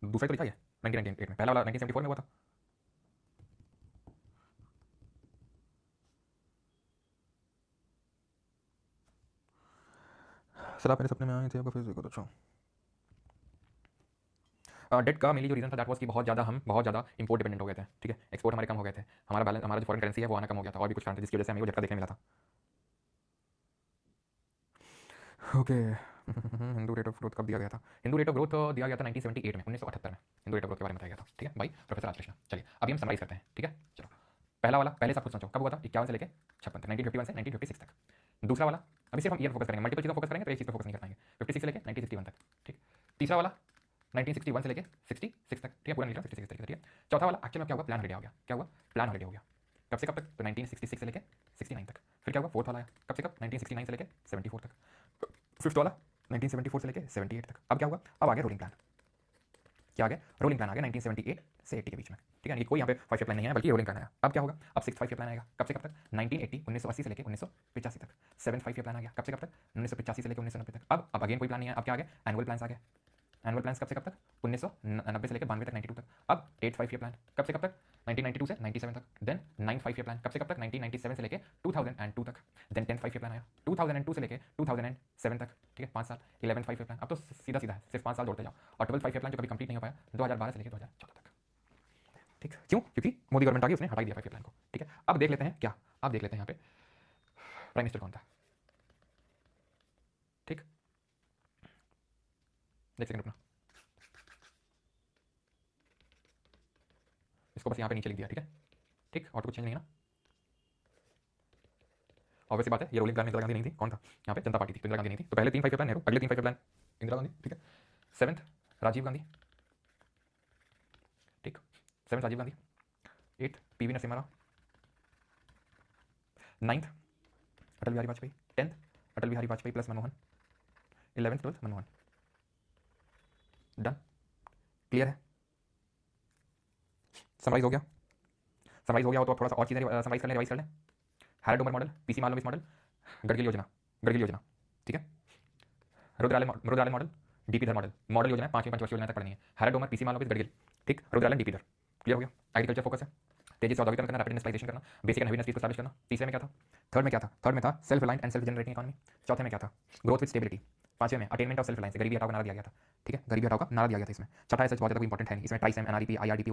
दूसरा तो लिखा है 1998 में, पहला वाला 1974 में हुआ था। सर आप मेरे सपने में आए थे, आपका फेस देखो तो अच्छा। डेट का मेनली जो रीजन था दैट वाज कि बहुत ज़्यादा इंपोर्ट डिपेंडेंट हो गए थे, ठीक है। एक्सपोर्ट हमारे कम हो गए थे, हमारा बैलेंस, हमारा जो फॉरेन करेंसी है वो आना कम हो गया था, और भी कुछ कारण थे जिसकी वजह से हमें वो झटका देखने मिला था। Okay Hindu rate of growth कब दिया गया था? हिंदू रेट ऑफ ग्रोथ दिया गया था 1978 में, 1978 में हिंदू रेट ऑफ ग्रोथ के बारे में बताया गया था, ठीक है भाई, प्रोफेसर राज कृष्ण। चलिए अभी हम समराइज करते हैं, ठीक है। चलो पहला वाला पहले से आप कुछ सोचो, कब हुआ था? 51 से लेकर 56 तक, 1951 से 1956 तक। दूसरा वाला, अभी सिर्फ हम ईयर फोकस करेंगे, मल्टीपल चीज़ों फोकस करेंगे तो एक चीज़ पर फोकस नहीं कर पाएंगे। 56 से लेकर 1961 तक, ठीक। तीसरा वाला 1961 से लेकर 66 तक, ठीक है, पूरा नहीं लिखा, 66 तक, ठीक है। चौथा वाला एक्चुअल में क्या हुआ? प्लान हॉलिडे हो गया। क्या हुआ? प्लान हॉलिडे हो गया। कब से कब तक? तो 1966 से लेकर 69 तक। फिर क्या हुआ? फोर्थ वाला आया, कब से कब? 1969 से लेकर 74 तक। फिफ्थ वाला 1974 से लेकर 78 तक। अब क्या हुआ? अब आ गया रोलिंग प्लान। क्या आ गया? रोलिंग प्लान आ गया 1978 से 80 के बीच में, ठीक है। कोई यहाँ पे 5 ईयर प्लान नहीं है, बल्कि रोलिंग प्लान आया। अब क्या होगा? अब 6 5 ईयर प्लान आएगा, कब से कब तक? 1980 1980 से लेकर 1985 तक। 7 5 ईयर प्लान आ गया, कब से कब तक? 1985 से लेकर 1990 तक। अब अगेन कोई प्लान नहीं है, अब क्या आ गया? एनुअल प्लान आ गया। एनुअल प्लान कब से कब तक? 1990 से लेकर 92 तक, 92 तक। अब 8 5 ईयर प्लान कब से कब तक? 1992 से 97 तक। देन 9 5 ईयर प्लान कब से कब तक? 1997 से लेकर 2002 तक। देन 10 5 ईयर प्लान आया 2002 से लेकर 2007 तक, ठीक है, 5 साल। 11 5 ईयर प्लान, अब तो सीधा सीधा है, सिर्फ 5 साल जोड़ते जाओ। और 12 5 ईयर प्लान जो कभी कंप्लीट नहीं हो पाया 2012 से लेकर 2014 तक, ठीक। क्यों? क्योंकि मोदी गवर्नमेंट आ गई, उसने हटा दिया 5 ईयर प्लान को, ठीक है। अब देख लेते हैं क्या, अब देख लेते हैं यहाँ पे प्राइम मिनिस्टर कौन था, ठीक। एक सेकंड रुकना, इसको बस यहाँ पे नीचे लिख दिया, ठीक है, ठीक। और तो कुछ चेंज नहीं है ना। ऑब्वियस बात है, ये रोलिंग प्लान में इंदिरा गांधी नहीं थी, कौन था यहाँ पे? जनता पार्टी थी, तो इंदिरा गांधी नहीं थी। तो पहले 3 5 ईयर प्लान नेहरू, अगले 3 5 ईयर प्लान इंदिरा गांधी, ठीक है। 7th राजीव गांधी, ठीक, 7th Rajiv Gandhi. 8th PV Narasimha Rao. 9th Atal Bihari Vajpayee. 10th Atal Bihari Vajpayee plus Manmohan. 11th 12th Manmohan. Done, clear है? समराइज हो गया? समराइज हो गया हो तो थोड़ा सा और चीज़ें समराइज कर लें, रिवाइज कर लें। Harrod Domar model, PC Mahalanobis model, Gadgil Yojana, ठीक है। रुद्रालय मॉडल, डीपीधर मॉडल योजना 5वीं पंचवर्षीय योजना तक पढ़नी है। हैरेड डोमर, पीसी मालवीस, गडगिल, ठीक। रुद्रालय, डीपीधर, क्लियर हो गया। एग्रीकल्चर फोकस है, तेजी से औद्योगिकरण करना, रैपिड इंडस्ट्रियलाइजेशन करना, बेसिक एंड हेवी इंडस्ट्रीज को एस्टैब्लिश करना। तीसरे में क्या था? थर्ड में क्या था? थर्ड में था self reliant and self generating economy. चौथे में क्या था? Growth with stability. पांचवें में अटेनमेंट ऑफ सेल्फ रिलायंस, गरीबी हटाओ का नारा दिया गया था, ठीक है, गरीबी हटाओ का नारा दिया गया था इसमें। छठा है, सच बहुत ज़्यादा इंपॉर्टेंट है नहीं इसमें, ट्राइसेम, एनआरईपी, आईआरडीपी